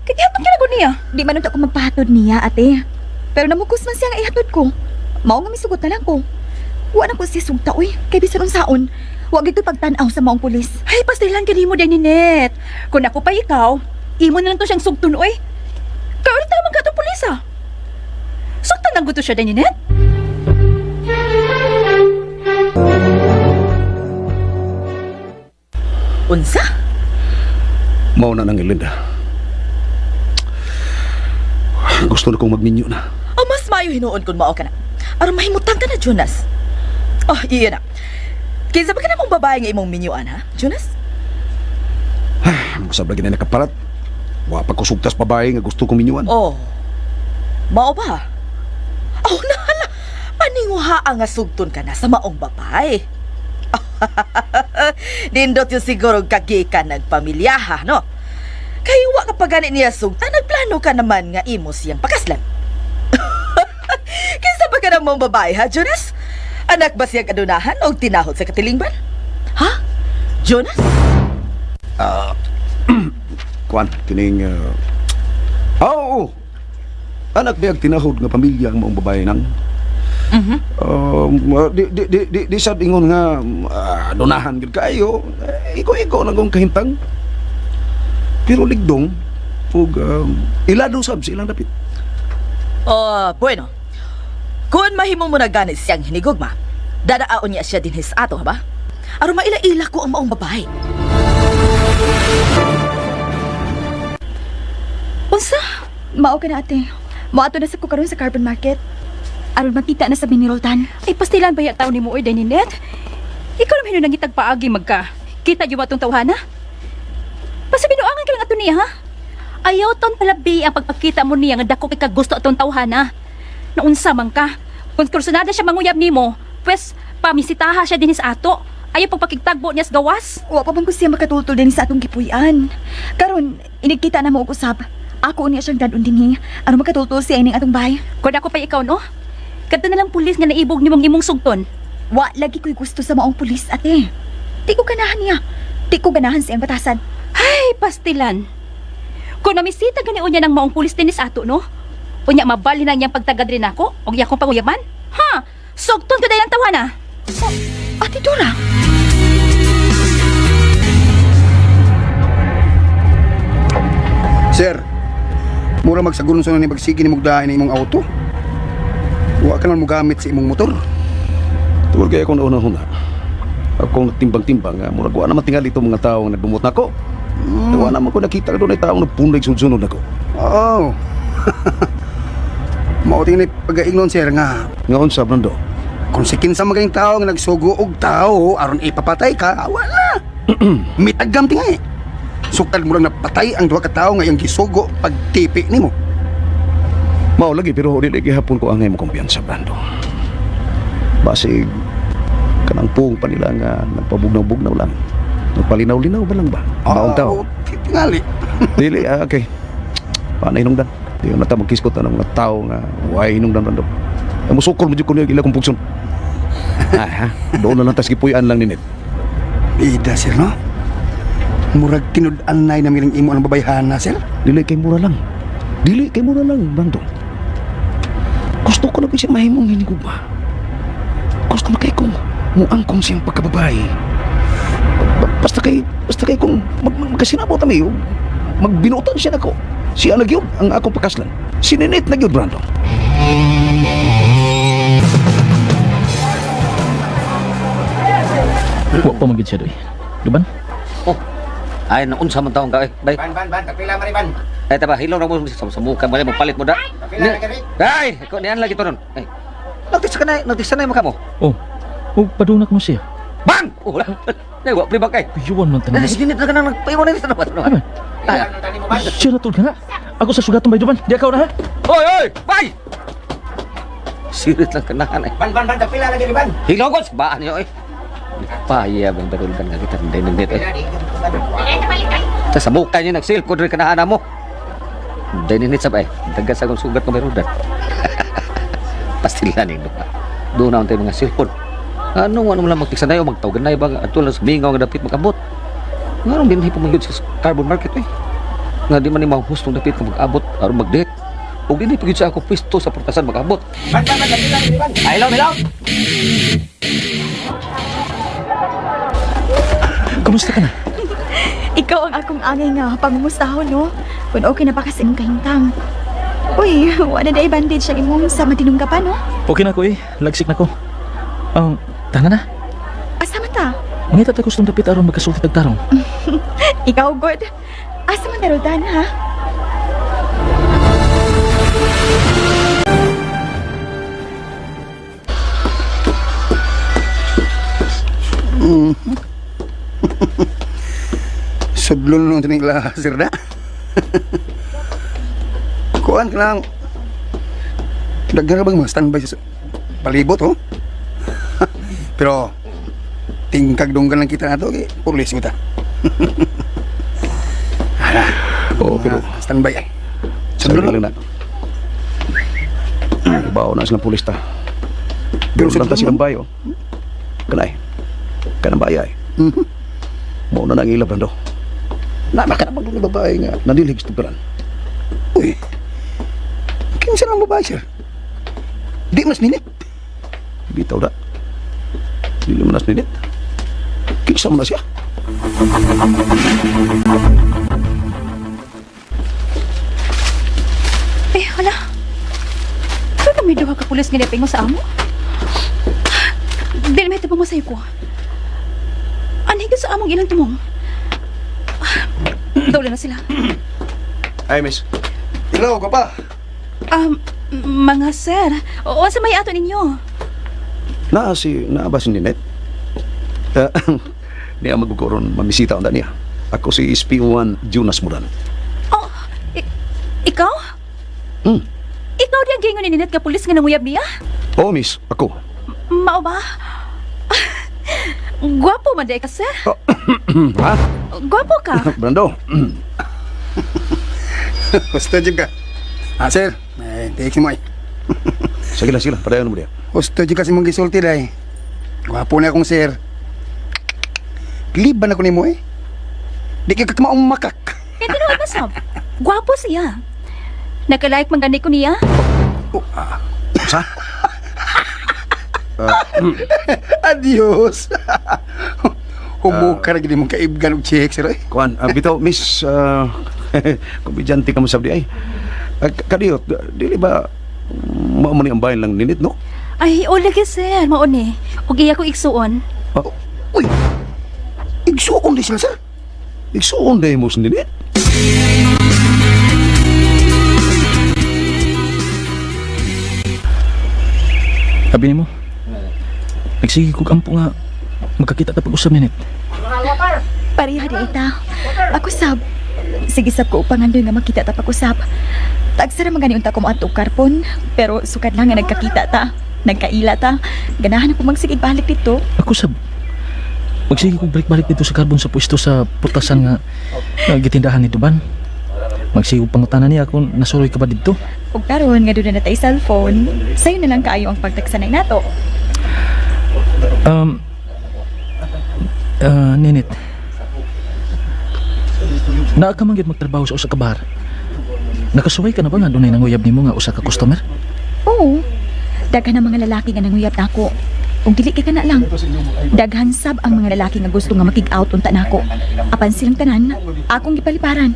Kaya gihatod ka na ko niya. Di man unta ko magpahatod niya, ate. Pero namukos man siya nga ihatod ko. Mao nga misugot na lang ko. Wa na ko siya sugta, uy. Kay bisan unsaon, wa gid ko pagtan-aw sa maong pulis. Ay, pastilan ka nimo din, Ninet. Kung ako pa ikaw, imo na lang to siyang sugtun, oy. Kaya ulit naman ka itong pulis, ha? Sugtan lang gusto siya din, Ninet. Unsa? Mao na nang Ilinda. Gusto na kong magminyo na. Mas mayo hinuon kung mao ka na. Aron mahimutang ka na, Jonas. Iya na. Kinsa ba ka na mong babae nga imong minyuan, ha, Jonas? Masab lagi na nakaparat. Wa pa ko sugtas babae nga gusto kong minyuan. Mao ba? Nahala. Paninguhaa nga sugton ka na sa maong babae. Dindot yung siguro kagikan nagpamilyaha, no? Kaya wa kapag ganit niya sugta, nagplano ka naman nga imo siyang pakaslan. Kinsa ba ka na mong babae, ha, Jonas? Anak ba siyang adunahan o tinahod sa katilingban? Ha? Jonas? Kuan, kining... Oo! Anak biyag tinahod nga pamilya ang maong babae nang. Di sad ingon nga donahan gid kayo. Iko nang kong kahintang. Pero ligdong ug ilado sab sa ilang dapit. Bueno. Kung mahimo mo na ganit siyang hinigugma, dadaaon niya siya din his ato, ha ba? Aron maila-ila ko ang maong babae. Unsa? Mao ka na, ate. Moato na sa ko karon sa carbon market. Aron makita na sa biniroltan. Ay, pastilan ba ya tao nimo, oy, din, Ninet? Ikaw naman nang itagpaagi magka. Kita yung atong tawhana? Pasabi no, ato niya, ha? Ayaw ton palabi ang pagpakita mo niya nga dako kay kagusto atong tawhana. Naunsa man ka, kung kursunada siya manguyab nimo, pues pamisitaha siya din sa ato. Ayaw pagpakigtagbo niya sa gawas. Wa pa man ko siya makatultol din sa atong gipuy-an. Karon, inigkita na mo og usab. Ako niya siyang dadun dinhi. Ano makatultol siya ining atong bahay? Kung ako pa ikaw, no? Kadto na lang pulis nga naibog nimong imong sugton. Wa lagi ko'y gusto sa maong pulis, ate. Di ko ganahan niya. Di ko ganahan siyang batasan. Ay, pastilan. Kung namisita gani unya ng maong pulis din sa ato, no? Unya mabali na niyang pagtagad rin ako, o iya kong panguyaman. Ha? Sugton ko dahil ang tawana. Ate Dora! Sir, mura magsaguron sa ni magsige ni mugdahin ni imong auto. Wa ka lang mo gamit sa imong motor. Tungkol kaya akong nauna-una. Akong nagtimbang-timbang nga, murag wa naman tingali itong mga tao nga nagdumot na ako. Wa naman ko nakita ka doon ay taong nagpundag sunod-sunod ako. Oo. Mauting ni pag-aignon, sir, nga Ngaon sa Brando, kung si kinsa magaling tao nga nagsugo og tao aron ipapatay ka, wala. Mitagam ti nga eh. Sukad mo lang napatay ang duha ka tao nga iyang gisugo pagtipi nimo. mao lagi pero dili gihapon ko angay mo kumpiyansa Brando. Basig kanang pung pa nila nga nagpabugnaw-bugnaw lang. Nagpalinaw-linaw ba lang ba? Maong tao. Tingali. Dili, okay. Paano hinungdan? Di na ta magkiskot na ng mga tao nga way hinungdan Brando. Ang musukol mo dyan ko niya ila kong pugson. Ay ha, doon na lang tas gipuyan lang ninit. Ida, sir, no? Murag tinud-an na miling imo ang babayhana, sir. Dili kay mura lang. Dili kay mura lang, Brando. Gusto ko na siya mahimong hinigugma. Gusto na kay kong muangkong siyang pagkababae. Basta kay kung magkasinabot kami, magbinutan siya nako. Siya nagyod ang akong pakaslan. Sininit nagyod, Brando. Wa pa magid siya doy. Duban? Oh, ay, naunsa man taong ka, eh. Bay. Ban, kapila mariban. Ay, taba, hilaw na mo sa muka mo, palit mo da. Kapila na kami. Ay, ikaw, niyan lagi to nun. Ay, nagtisanay mo ka mo. Oh. Oh, padunak mo siya. Bang! Oh, wala. Ay, wak, pribag kay. Piyuan man tanan. Ay, sinit na ka nang nagpaiwan na nito na ba? Ano? Ay, Siya na ka nga. Ako sa sugatong bay duban. Di ako na ha. oy, bay! Sirit lang kanahan, ay. Ban, kapila na kami ban. Hilaw ko, baan niyo, ay. Paya bang barulkan nga kita ng net, ay. Sa muka niyo nagsilkod rin kanahan mo. Daninit sabay, dagas akong sugat ko meron dan. Pastilan ito. Doon na tayo mga silpon. Ano mo lang magtiksanay o magtawaganay ba at tulad sa bingaw nga dapit magabot. Nga nung dinhi pumagyod sa carbon market eh. Nga di man ni mahustong dapit ka mag-abot aron mag-date. O dinhi pagyod sa ako pwesto sa portasan mag-abot. Ban, kapila na kami ban. Ay, ilaw! Kamusta ka na? Ikaw ang akong angay nga pangumustahon, no? Kung okay na pa kasi mong kahintang. Uy, wala na bandage ang imong sa matinong ka pa, no? Okay na ko eh. Lagsik na ko. Tana na. Asa man ta? Ngita tayo gustong dapit aron magkasulti tagtarong. Ikaw, good. Asa man darudan, ha? Sudlon nung tinigla, sir na. Kuan ka lang. Daghan ka bang mga standby sa palibot, oh? Pero, tingkag dunggan lang kita na ito, okay? Pulis mo ta. Oo, pero Standby ay. sandali lang na. Bawa na silang pulis ta. Pero lang ta silang bayo. Kanay. Kanang bayay. Mao na nang ilab Brando. Nama ka naman doon na babae nga nadilig sa tugaran. Uy, kinsa lang babae, sir? Di mas ninit. Bitaw da. Dili man nas ninit. Kisa mo na siya. Eh, hala. Ano may duha ka pulis nga nipingo sa amo? Dili may tabang masay ko. Anhiga sa among ilang tumong. Dawla na sila. Ay, miss. Hello, ka pa. Mga sir, o sa may ato ninyo? Naa ba si Ninette? Niya magkukuron mamisita onda niya. Ako si SP1 Jonas Moran. Oh, ikaw? Hmm. Ikaw di ang gingon ni Ninit nga pulis nga nanguyab niya? Oo, miss. Ako. Mao ba? Gwapo man day ka, sir. Ha? Gwapo ka. Brando. Gusto juga. Sir, take mo ay. Sige lang. Padayon mo diya. Gusto juga si mong gisulti day. Gwapo na akong sir. Liban ako ni mo eh. Di ka kamaong makak. Eh, tinuod ba, Sob? Gwapo siya. Nakalike man gani ko niya. Sa? Adios. Humuka na gini mong kaibgan og check sir eh. Kuan, bitaw, miss, kumbidyanti ka mo sabdi ay. Kadiyot, dili ba maumani ang bayan lang ninit, no? Ay, o lagi, sir. Mauni. Huwag iya ko iksuon. Uy. Igsuon di sila sir. Igsuon dahil mo sa ninit. Sabi ni mo, nagsige ko kampo nga magkakita ta pag-usap Ninit. Pariha di ita. Ako sab. Sige sab ko upang andoy nga makita ta pag-usap. Tagsara man gani unta ko moadto karpon, pero sukad lang nga nagkakita ta. Nagkaila ta. Ganahan ako magsigig balik dito. Ako sab, magsige ko balik-balik dito sa karbon sa pwesto sa putasan nga gitindahan ni Duban. Magsige ko pangutanan niya kung nasuroy ka ba dito. Ug karon nga doon na tay cellphone, sayo na lang kaayo ang pagtagsanay nato. Ninit, naa ka man gyud magtrabaho sa usa ka bar. Nakasuway ka na ba nga dunay nanguyab nimo nga usa ka customer? Oo. Daghan ang mga lalaki nga nanguyab nako. Ug dili ka na lang. Daghan sab ang mga lalaki nga gusto nga makig-out unta nako. Apan silang tanan, akong gipaliparan.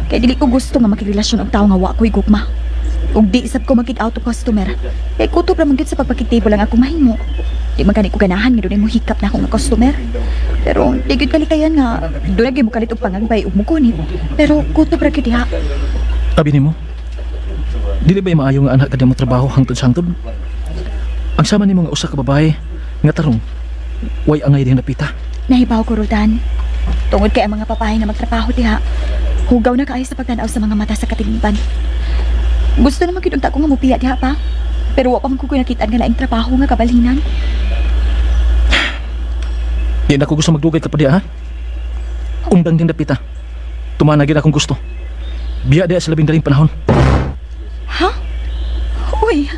Kay dili ko gusto nga makigrelasyon og tawo nga wa ko'y gugma. Ug di isab ko makig-out og customer. Kay kutob ra man gyud sa pagpakitable lang ako mahimo. Di magani ko ganahan nga dunay mo hikap na ako nga customer. Pero di gyud kalikayan nga dunay gyud mo kalit og pangagbay ug mukunit. Pero kutob ra gyud diha. Abi nimo, dili ba maayo nga anak ka mo trabaho hangtod sa hangtod? Ang sama nimo nga usa ka babae nga tarong way angay din napita. Nahibaw ko Roldan. Tungod kay ang mga papahay na magtrabaho diha, hugaw na kaayo sa pagtanaw sa mga mata sa katilipan. Gusto naman kinunta ko nga mupiya diha pa, pero wa pa man ko nakita nga laing trabaho nga kabalhinan. Di na ko gusto magdugay ka pa diha, ha? Undang din napita. Tumanagin akong gusto. Biya diha sa labing daling panahon. Ha? Uy,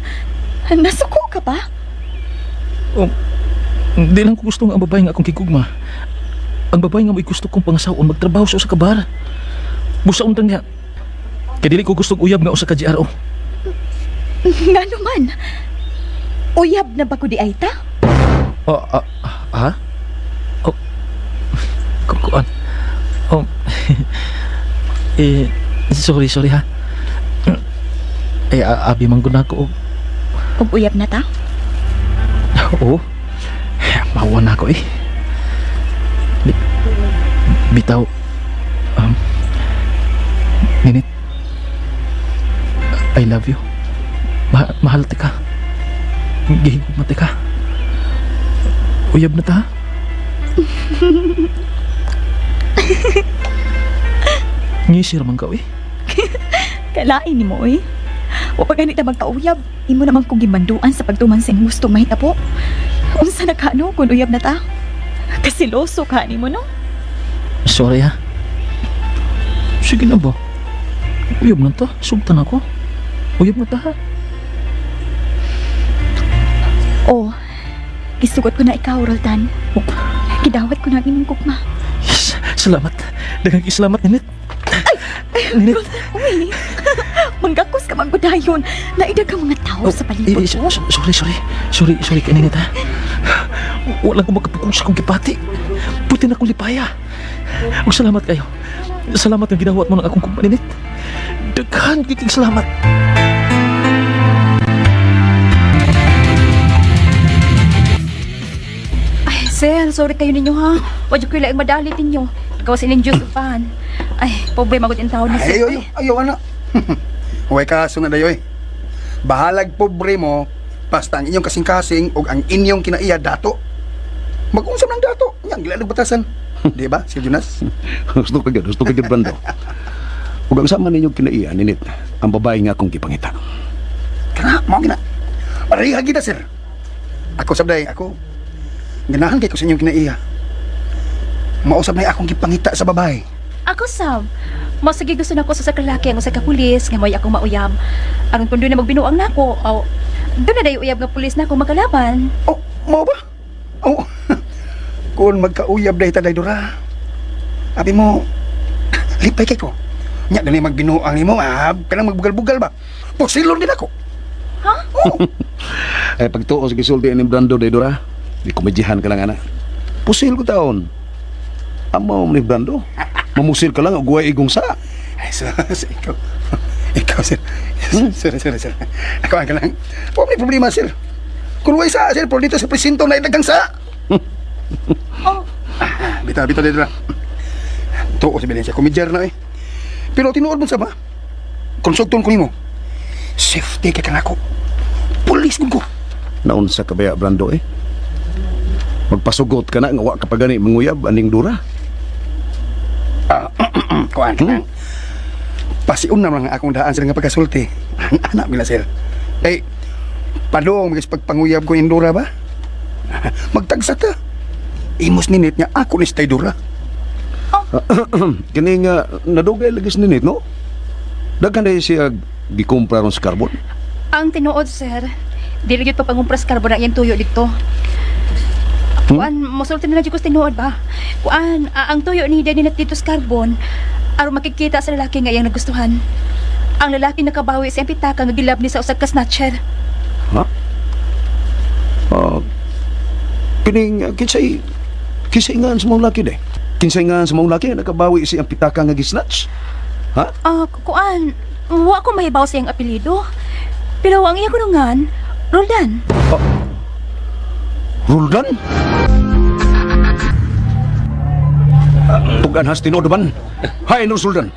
nasuko ka pa? Di lang ko gusto nga ang babae nga akong kikugma. Ang babae nga may gusto kong pangasaon magtrabaho sa usa ka bar. Busa undang niya. Kaya dili ko gustong uyab nga usa ka GRO. Nga naman. Uyab na ba ko di ay ta? Ha? Kukuan. Sorry ha. Abi man gud nako. Ug uyab na ta? Oo. Mawa na ako eh. Bitaw. Ninit. I love you. Mahal tika. Gihigog mo tika. Uyab na ta. Ngisir man ka eh. Kalain ni mo eh. O pag ganit na magkauyab, imo naman kong gibanduan sa pagtuman sa gusto mahita po. Unsa na ka no kung uyab na ta? Kasiloso ka ni mo no? Sorry ha. Sige na ba? Uyab na ta. Sugtan ako. Uyab na ta ha. Oh, gisugot ko na ikaw, Roldan. Gidawat ko na inyong kukma. Yes, salamat. Daghang salamat, Ninit. Ninit. Uy, manggakos ka magbudayon. Naida ka mga tao sa palibot ko. Sorry ka, Ninit ha. Wala ko magkapukong sa kong kipati. Puti na kong lipaya. O salamat kayo. Salamat nga ginawat mo ng akong kukma, Ninit. Daghan kiking salamat. Sir, sorry kayo ninyo ha. Wadyo ko lang madalit ninyo. Ikaw sa inyong Diyos upahan. Ay, pobre magod yung taon ni sir. Ayaw, ano? Huwag kaso na dayoy. Bahalag pobre mo, basta ang inyong kasing-kasing o ang inyong kinaiya dato. Mag-unsam ng dato. Yan, gilalag batasan. Di ba, Sir Jonas? Gusto ka gid Brando. Ug ang sama ninyo kinaiya ninit, ang babae nga akong gipangita. Kana, mo gina. Pareha kita, sir. Ako sabday, ako. Ganahan kay ko sa inyong kinaiya. Mausap na akong gipangita sa babae. Ako, Sam. Mo sige gusto na ko sa lalaki ang usa ka pulis nga may akong mauyab. Aron kung doon na magbinuang nako, aw doon na day uyab nga pulis na akong makalaban. Oh, mo ba? Oh. Kung magkauyab dahi taday dura. Abi mo, lipay kay ko. Nya dali magbinuang nimo, kanang magbugal-bugal ba? Posilon din ako. Ha? Ay pagtuos gisulti ni Brando day dura. Di komedyahan ka lang ana. Pusil ko taon. Amo ni Brando. Mamusil ka lang og way igong sa. Ay, sir, ikaw. Ikaw, sir. Sir. Ako ang lang. Huwag may problema, sir. Kung way sa, sir, pero dito sa presinto na ilagang sa. Bita dito. Tuo si Valencia, komedyer na eh. Pero tinuod mo sa ba? Konsulton ko nimo. Safety kay kanako. Pulis ko. Naunsa ka baya Brando eh? Magpasugot ka na nga wa ka pa gani manguyab aning dura. Kuan ka. Pasiun na mga akong daan sila nga pagkasulti. Anak bila sir. Eh, padong mga pagpanguyab ko yung dura ba? Magtagsa ta. Imos ninit nga ako ni stay dura. Kini nga nadugay lagi sa ninit no? Daghan day siya gikumpra ron sa carbon. Ang tinuod, sir. Dili gyud pa pangumpras karbon na iyang tuyo dito. Kuan, mosulti na lang ko sa tinuod ba? Kuan, ang tuyo ni Daddy dito sa carbon, aron makikita sa lalaki nga iyang nagustuhan. Ang lalaki nakabawi sa pitaka nga gilab ni sa usag ka snatcher. Ha? Kining kinsay nga sa mga laki day. Kinsay nga sa mga laki nakabawi siyang pitaka nga gisnatch. Ha? Kuan, wa ko mahibaw sa iyang apelyido. Pero ang iya kunungan, Roldan. Roldan? Tugan has tinood man. Hay no Roldan.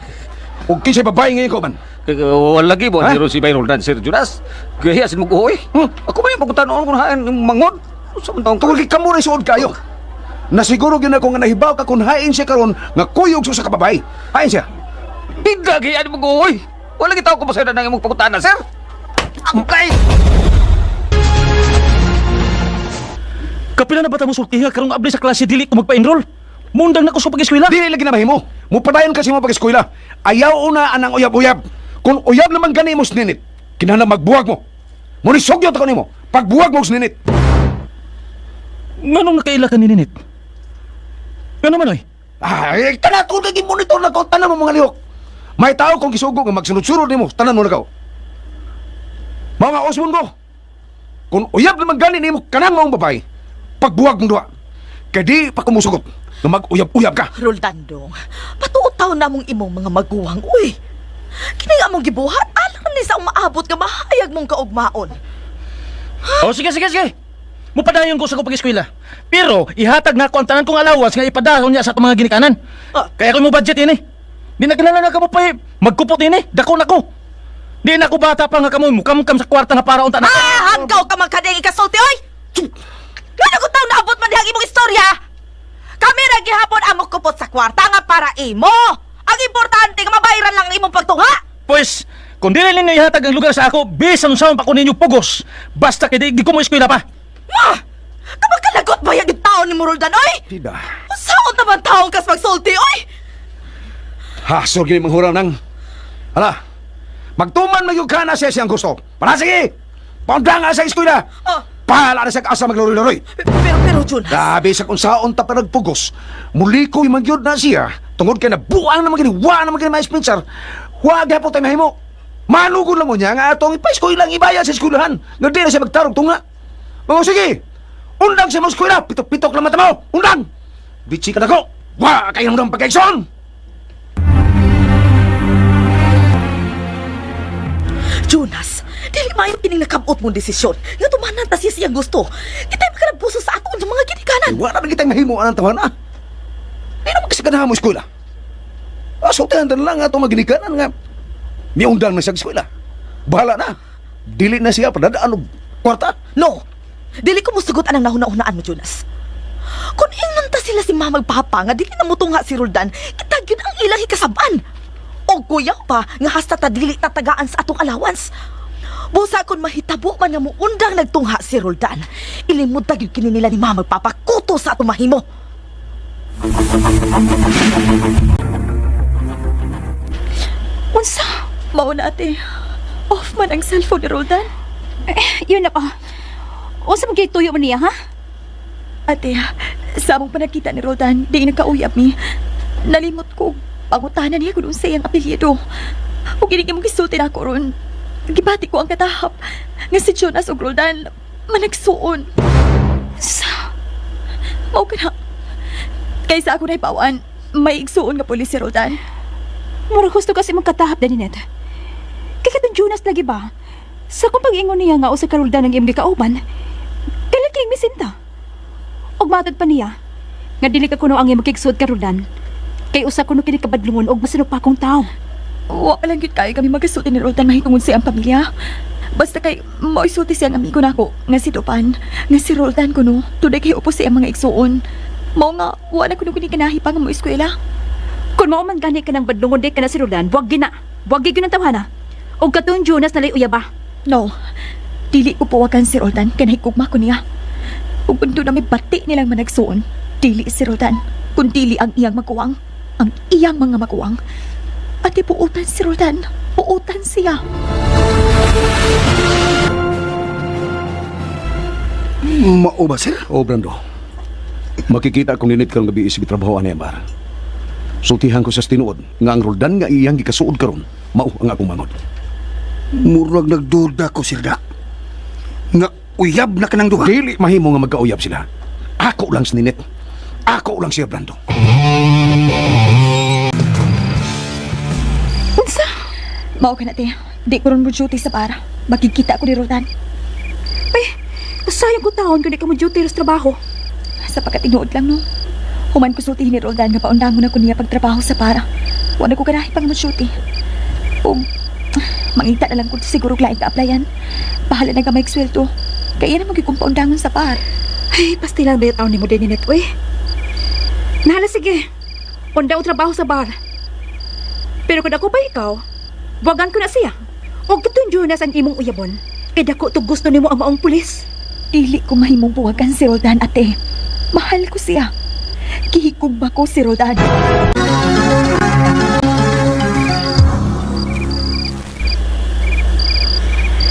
O kinsay babae ngayon ko man. Wala lagi mo, si Bay Roldan, Sir Jonas. Kaya sin mo ko, Ako ba yung pagkutanoon kung hain yung mangod? Sa mantang Tungkol ka muna suod kayo. Nasiguro gyud ako nga nahibaw ka kung hain siya karon nga kuyog sa kababay. Hain siya. Bigla kaya mo ko, Wala kita ko pasayda nang imong pagkutanan, sir. Okay. Kapila na bata mo sulti nga karong abli sa klase dili ko magpa-enroll. Mundang na ko sa pag-eskwela. Dili lagi na mahimo. Mupadayon kasi mo pag-eskwela. Ayaw una anang uyab-uyab. Kung uyab naman gani mo sninit, kinahanglan magbuwag mo. Muni sugyot ako nimo. Pagbuwag mo sninit. Nganong nakaila ka ni Ninit? Ngano man oy? Ay, kana ko naging monitor na ko tanan mo mga lihok. May tao kung gisugo nga magsunod-sunod nimo, tanan mo na ka. Mga osmon ko. Kung uyab naman gani nimo kanang mong babae, pagbuwag mong duha. Kaya di pa kumusugot na mag-uyab-uyab ka. Roldandong, patuutaw na mong imong mga maguwang, uy. Kini nga mong gibuhat, alam ni sa umaabot nga mahayag mong kaugmaon. Oh, sige. Mupadayon ko sa ko pag-eskwela. Pero ihatag na ko ang tanan kong alawas nga ipadahon niya sa itong mga ginikanan. Kaya ko mo budget ini. Di nagkalala na ka mo pa magkupot ini. Dako na ko. Di na ko bata pa nga kamoy mukam-kam sa kwarta na para unta na. Hanggaw ka magkadeng ikasulti, oy! Kaya ko taon naabot man dihang imong istorya. Kami ra gihapon amok kupot sa kwarta nga para imo. Ang importante nga mabayaran lang ang imong pagtungha. Pues, kung dili ninyo ihatag ang lugar sa ako, bisan saan pa ko ninyo pugos. Basta kay di ko mo eskwela pa. Ma! Kapag kalagot ba yung taon ni Roldan, oy? Tida. Saan naman taong kas magsulti, oy? Hasol gini manghurang nang. Hala. Magtuman magyug ka na siya siyang gusto. Para sige. Paundang nga sa eskwela. Pahala na sa asa magloroy-loroy. Pero, Jonas. Grabe sa kung saon ta pa nagpugos. Muli ko'y magyod na siya. Tungod kay na buang naman gini, wa naman gini ma-sponsor. Huwag po tayo mahimo. Manugod lang mo niya nga atong ipaiskoy lang ibaya sa eskwelahan. Nga di na siya magtarong tunga. O sige. Undang sa mga eskwela. Pitok-pitok lang mata mo. Undang. Bitsi ka na ko. Wa kayo nang pag-action. Jonas, dili mayo kining nakabot mong desisyon. Nga tumanan ta siya siyang gusto. Kita'y makaragpuso sa aton sa mga ginikanan. Wa na kitang mahimo anang tawana. Di naman kasi ganahan mo eskwela. Asultahan na lang atong maginikanan nga. May undang na siya eskwela. Bahala na. Dili na siya padadaan og kwarta. No, dili ko musugot anang nahuna-hunaan mo, Jonas. Kung ingnon ta sila si Mama Papa nga dili na mutunga si Roldan, kita gyud ang ilahi kasaban. O kuya pa nga hasta ta dili tatagaan sa atong allowance. Busa kon mahitabo man nga muundang nagtungha si Roldan, ilimod ta gyud kini nila ni Mama Papa kuto sa atong mahimo. Unsa? Mao na ate. Off man ang cellphone ni Roldan. Yun na pa. Unsa man kay tuyo man niya, ha? Ate, sa among panakita ni Roldan, di nagkauyab mi. Nalimot ko, pangutanan niya kung sa iyang apelyido. O ginig mong gisulti na ako ron. Gibati ko ang katahap nga si Jonas o Roldan managsuon. Sa... Mao ka na. Kaysa ako na ipawan, may igsuon nga pulis si Roldan. Mura gusto kasi mong katahap, Daninette. Kaya katong Jonas lagi ba? Sa kung pag-ingon niya nga o sa Roldan ng iyong gikauban, kailan kiling misinta? Og matod pa niya, nga dili ka kuno ang iyong makigsud ka Roldan. Kay usa kuno kini kabadlungon og masino pa akong tao. Wa lang gyud kayo kami magasulti ni Roldan mahitungod sa iyang pamilya. Basta kay moisulti siyang amigo nako nga si Dupan, nga si Roldan kuno, tuday kay upo sa iyang mga igsuon. Mao nga wa na kuno kini kanahi pa nga mo eskwela. Kung mao man gani ka ng badlungon di ka na si Roldan, wag gina. Wag gyud ng tawhana. Og katong Jonas nalay uyaba. No, dili ko puwagan si Roldan kay nahigugma ko niya. Ug undo na may bati nilang managsuon, dili si Roldan, kun dili ang iyang maguwang, ang iyang mga maguwang. Ati puutan si Roldan, puutan siya. Mao ba, sir? O, Brando. Makikita kung ninit karong gabi isip trabaho ni Ambar. Sultihan ko sa tinuod nga ang Roldan nga iyang gikasuod karon mao ang akong mangon. Murag nagduda ko, sir, da. Nga uyab na ka ng duha. Dili mahimo nga magkauyab sila. Ako lang si Ninit. Ako lang si Brando. Unsa? Mao ka na, te. Di ko ron mo duty sa para. Makikita ko ni Roldan. Ay, sayang ko taon kung di ka mo duty sa trabaho. Sa pagkatinuod lang, no? Human ko sultihin ni Roldan nga paundangon ako niya pagtrabaho sa para. Wala ko kanahi pang mo-duty. Mangita na lang kung siguro lain ka-applyan. Bahala na ka may sweldo. Kaya na magiging paundangon sa par. Ay, pasti lang ba taon ni mo din nito eh. Nahala, sige. Unda o trabaho sa bar. Pero kung ako pa ikaw, wagan ko na siya. Huwag katong Jonas ang imong uyabon. Kaya dako to gusto nimo ang maong pulis. Dili ko mahimong buwagan si Roldan, ate. Mahal ko siya. Kihigog ba ko si Roldan?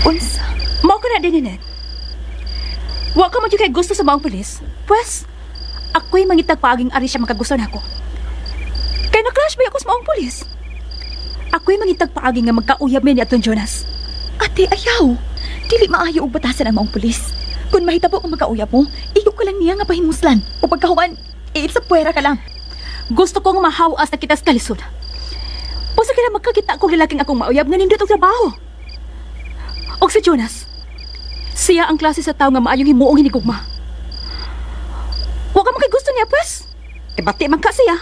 Unsa? Mao ka na din, Ninette. Wa ka man kay gusto sa maong pulis. Pwes, ako'y mangitag paaging ari siya makagusto nako. Kaya na-crush ba ako sa maong pulis? Ako'y mangitag paaging nga magkauyab ni atong Jonas. Ate, ayaw. Dili maayo og batasan ang maong pulis. Kung mahitabo kung magkauyab mo, iyo ko lang niya nga pahimuslan. O pagkahuman, sa puwera ka lang. Gusto kong mahawas na kita sa kalisod. Pusa kaya magkakita kong lalaking akong mauyab nga nindot og trabaho. Og si Jonas, siya ang klase sa tao nga maayong himuong hinigugma. Huwag ka makay gusto niya, pues. Bati man ka siya.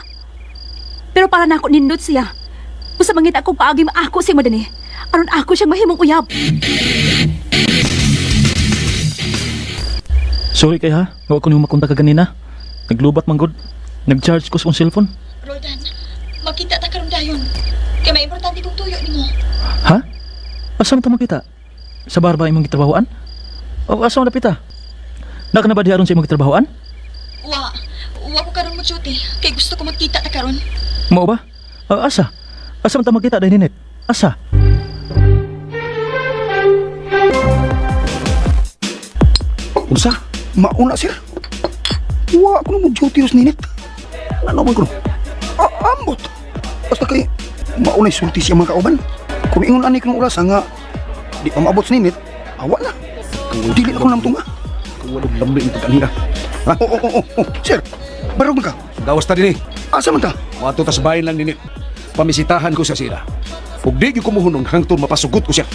Pero para na ako nindot siya. Kung sa mangita akong paagi maako siya madani, aron ako siyang mahimong uyab. Sorry kay ha. Huwag ko niyong makunta ka ganina. Naglubat man good. Nag-charge ko sa kong cellphone. Roldan, makita ta karon dayon. Kaya may importante kong tuyo nimo. Ha? Asa man ta makita? Sa bar ba imong gitrabahoan? O asa man napita? Naka na ba diharon sa imong gitrabahoan? Wa ko karon mo duty. Kay gusto ko makita ta karon. Mao ba? Asa? Asa man ta makita dahil Ninette? Asa? Unsa? Mauna, sir. Wa ko na mo-duty ros Ninit. Ano man ko? Ambot. Basta kay maunay sulti siya mga kauban. Kung ingon ani kong oras nga di pa maabot sa Ninit, awa na. Dili na ko namtunga. Walog lambi ang pagkanina. Ha? Oh. Sir, barog man ka. Gawas ta din eh. Asa man ta? Mato tas bayan lang Ninit. Pamisitahan ko sa sila. Ug di gyud ko muhunong hangtod mapasugot ko siya.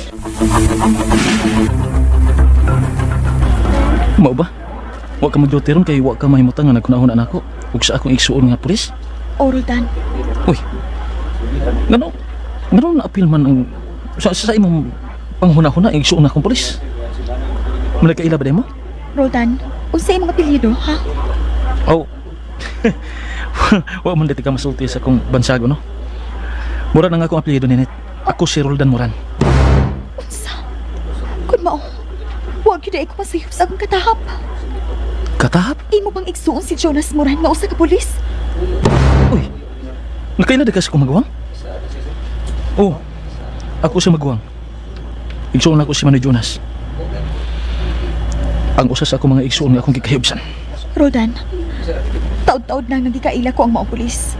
Mao ba? Wa ka mag-duty ron kay wa ka mahimutang nga nagkunahon anak ko. Ug sa akong igsuon nga pulis. O Roldan, Uy. Ngano na apil man ang sa imong panghuna-huna igsuon akong pulis. Malay ka ila ba mo? Roldan, unsa imong apelyido, ha? Oh. Wa man dito ka masulti sa akong bansago, no? Mura na nga akong apelyido ninit. Ako si Roldan Moran. Unsa? Kun mao, huwag yun ako masayop sa akong katahap. Katahap? Imo bang igsuon si Jonas Moran nga usa ka pulis? Uy, nakaina ka sa akong magawang? Oh, ako si magawang. Igsuon ako si Manoy Jonas. Ang usa sa akong mga igsuon nga akong gikahibsan. Roldan, taod-taod nang nagikaila ko ang mga pulis.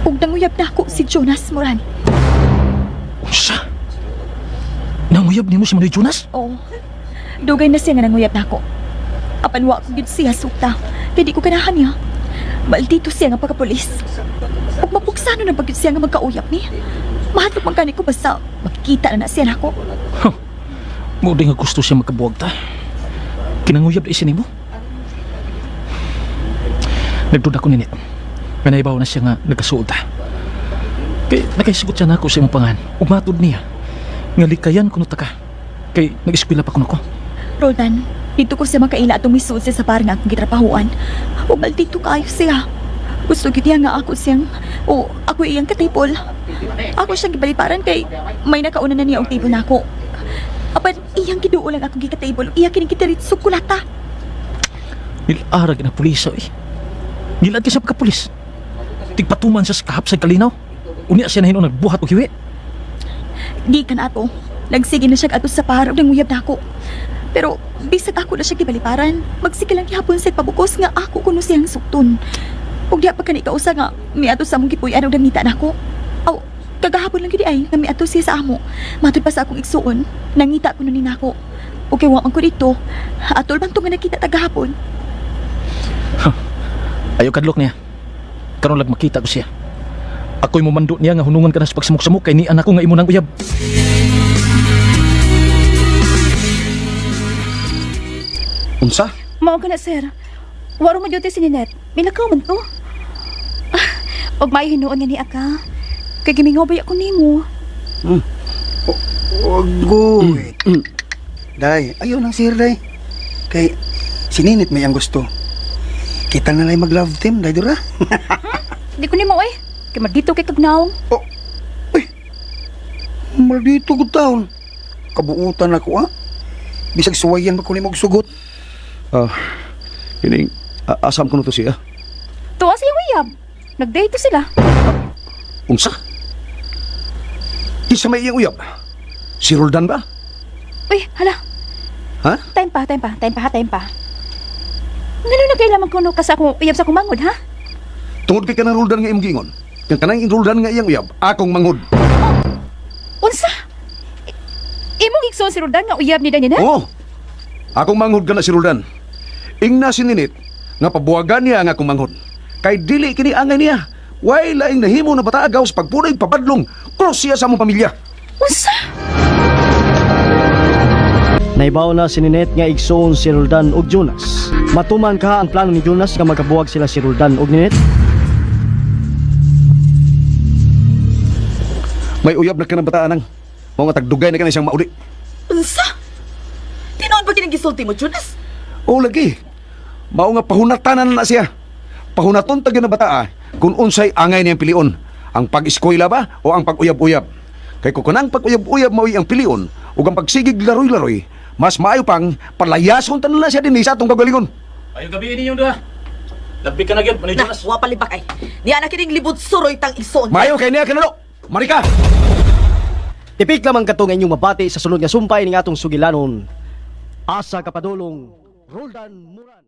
Ug nanguyab na ako si Jonas Moran. Unsa? Nanguyab nimo si Manoy Jonas? Oo. Dugay na siya nga nanguyab na ako. Apan wa ko gid siya sukta. Kaya di ko ganahan niya. Maldito siya nga pagkapulis. Ug mapuksano na bagid siya nga magkauyab ni. Mahatlok man kani ko basta makita na siya nako. Mo nga gusto siya makabuwag ta. Kinanguyab na isin mo. Nagduda ko ninit. Nga naibaw na siya nga nagkasuod ta. Kay nakaisigot siya na ako sa imong pangan. Ug matod niya. Nga likayan ko ta ka. Kay nag-eskwela pa ko nako. Roldan, dito ko siya makaila atong misuod siya sa parang akong gitrapahuan. O maldito kaayo siya. Gusto gid niya nga ako siyang o ako iyang katipol. Ako siyang gibaliparan kay may nakauna na niya og table nako. Apan iyang giduo lang ako gikatable. Iya kining kitarit sukulata. Nilarag na puliso eh. Nilad ka sa pagkapulis. Tigpatuman siya sa kahap sa kalinaw. Unya siya na hinong nagbuhat o hiwi. Di ka na ato. Nagsige na siya ato sa parang nanguyab na ako. Pero bisag ako na siya gibaliparan. Magsige lang gihapon siya pabukos nga ako kuno siyang sukton. Ug diha pa kani kausa nga miato sa mong gipuy-an og nangita nako. Aw, kagahapon lang gid ay nga miato siya sa amo. Matud pa sa akong igsuon, nangita ko na ni nako. Ug kay wa man ko dito. Atol bang to nga nakita tagahapon. Ayaw kadlok niya. Karon lag makita ko siya. Ako'y mumando niya nga hunungan ka na sa pagsamok-samok kay ni anak ko nga imo nang uyab. Unsa? Mao ka na, sir. Waro mo duty si Ninette. Minakaw man to. Og may hinuon nga ni Aka. Kay gimingobay ako nimo. Ogoy. Day, ayaw nang sir, day. Kay, sininit may ang gusto. Kita na lang mag-love team, day dura. Di ko nimo eh. Kay magdito kay kagnaong. Maldito ko taon. Kabuutan ako, Bisag suwayan ba ko ni magsugot? Hining, asam ko na to siya. Tuwa siya uyab. Nag-date sila. Unsa? Isa may iyang uyab. Si Roldan ba? Uy, hala. Ha? Time pa. Ngano na kailangan ko no ka sa akong uyab sa kumangod, ha? Tungod kay kanang Roldan nga imong giingon. Kang kanang Roldan nga iyang uyab, akong manghod. Unsa? Imong igsoon si Roldan nga uyab ni Ninette? Oo. Akong manghod ka na si Roldan. Ingna si Ninit nga pabuwagan niya nga akong manghod. Kay dili kini angay niya. Way laing nahimo na bataagaw sa pagpunay papadlong cross siya sa among pamilya. Unsa? Naibaw na si Ninette nga igsoon si Roldan ug Jonas. Matuman ka ang plano ni Jonas nga magkabuwag sila si Roldan ug Ninette. May uyab na kanang bataan nang. Mao nga tagdugay na kanang siyang mauli. Unsa? Tinoon ba kinagisulti mo, Jonas? O lagi. Mao nga pahunatanan na siya. Pahunaton tag na bataa kung unsay angay niyang pilion. Ang pag-eskwela ba o ang pag-uyab-uyab? Kay kung kanang pag-uyab-uyab mao ang pilion ug ang pagsigig laroy-laroy, mas maayo pang palayason tanan na siya dinhi sa atong kagalingon. Ayaw gabi ninyo duha. Labi ka na gyud Manoy Na, Jonas. wa palibak ay. Niya na kining libod suroy tang igsoon. Maayo kay niya kanalo. Marika. Tipik lamang kato nga inyong mabati sa sunod nga sumpay ning atong sugilanon. Asa kapadulong Roldan Moran.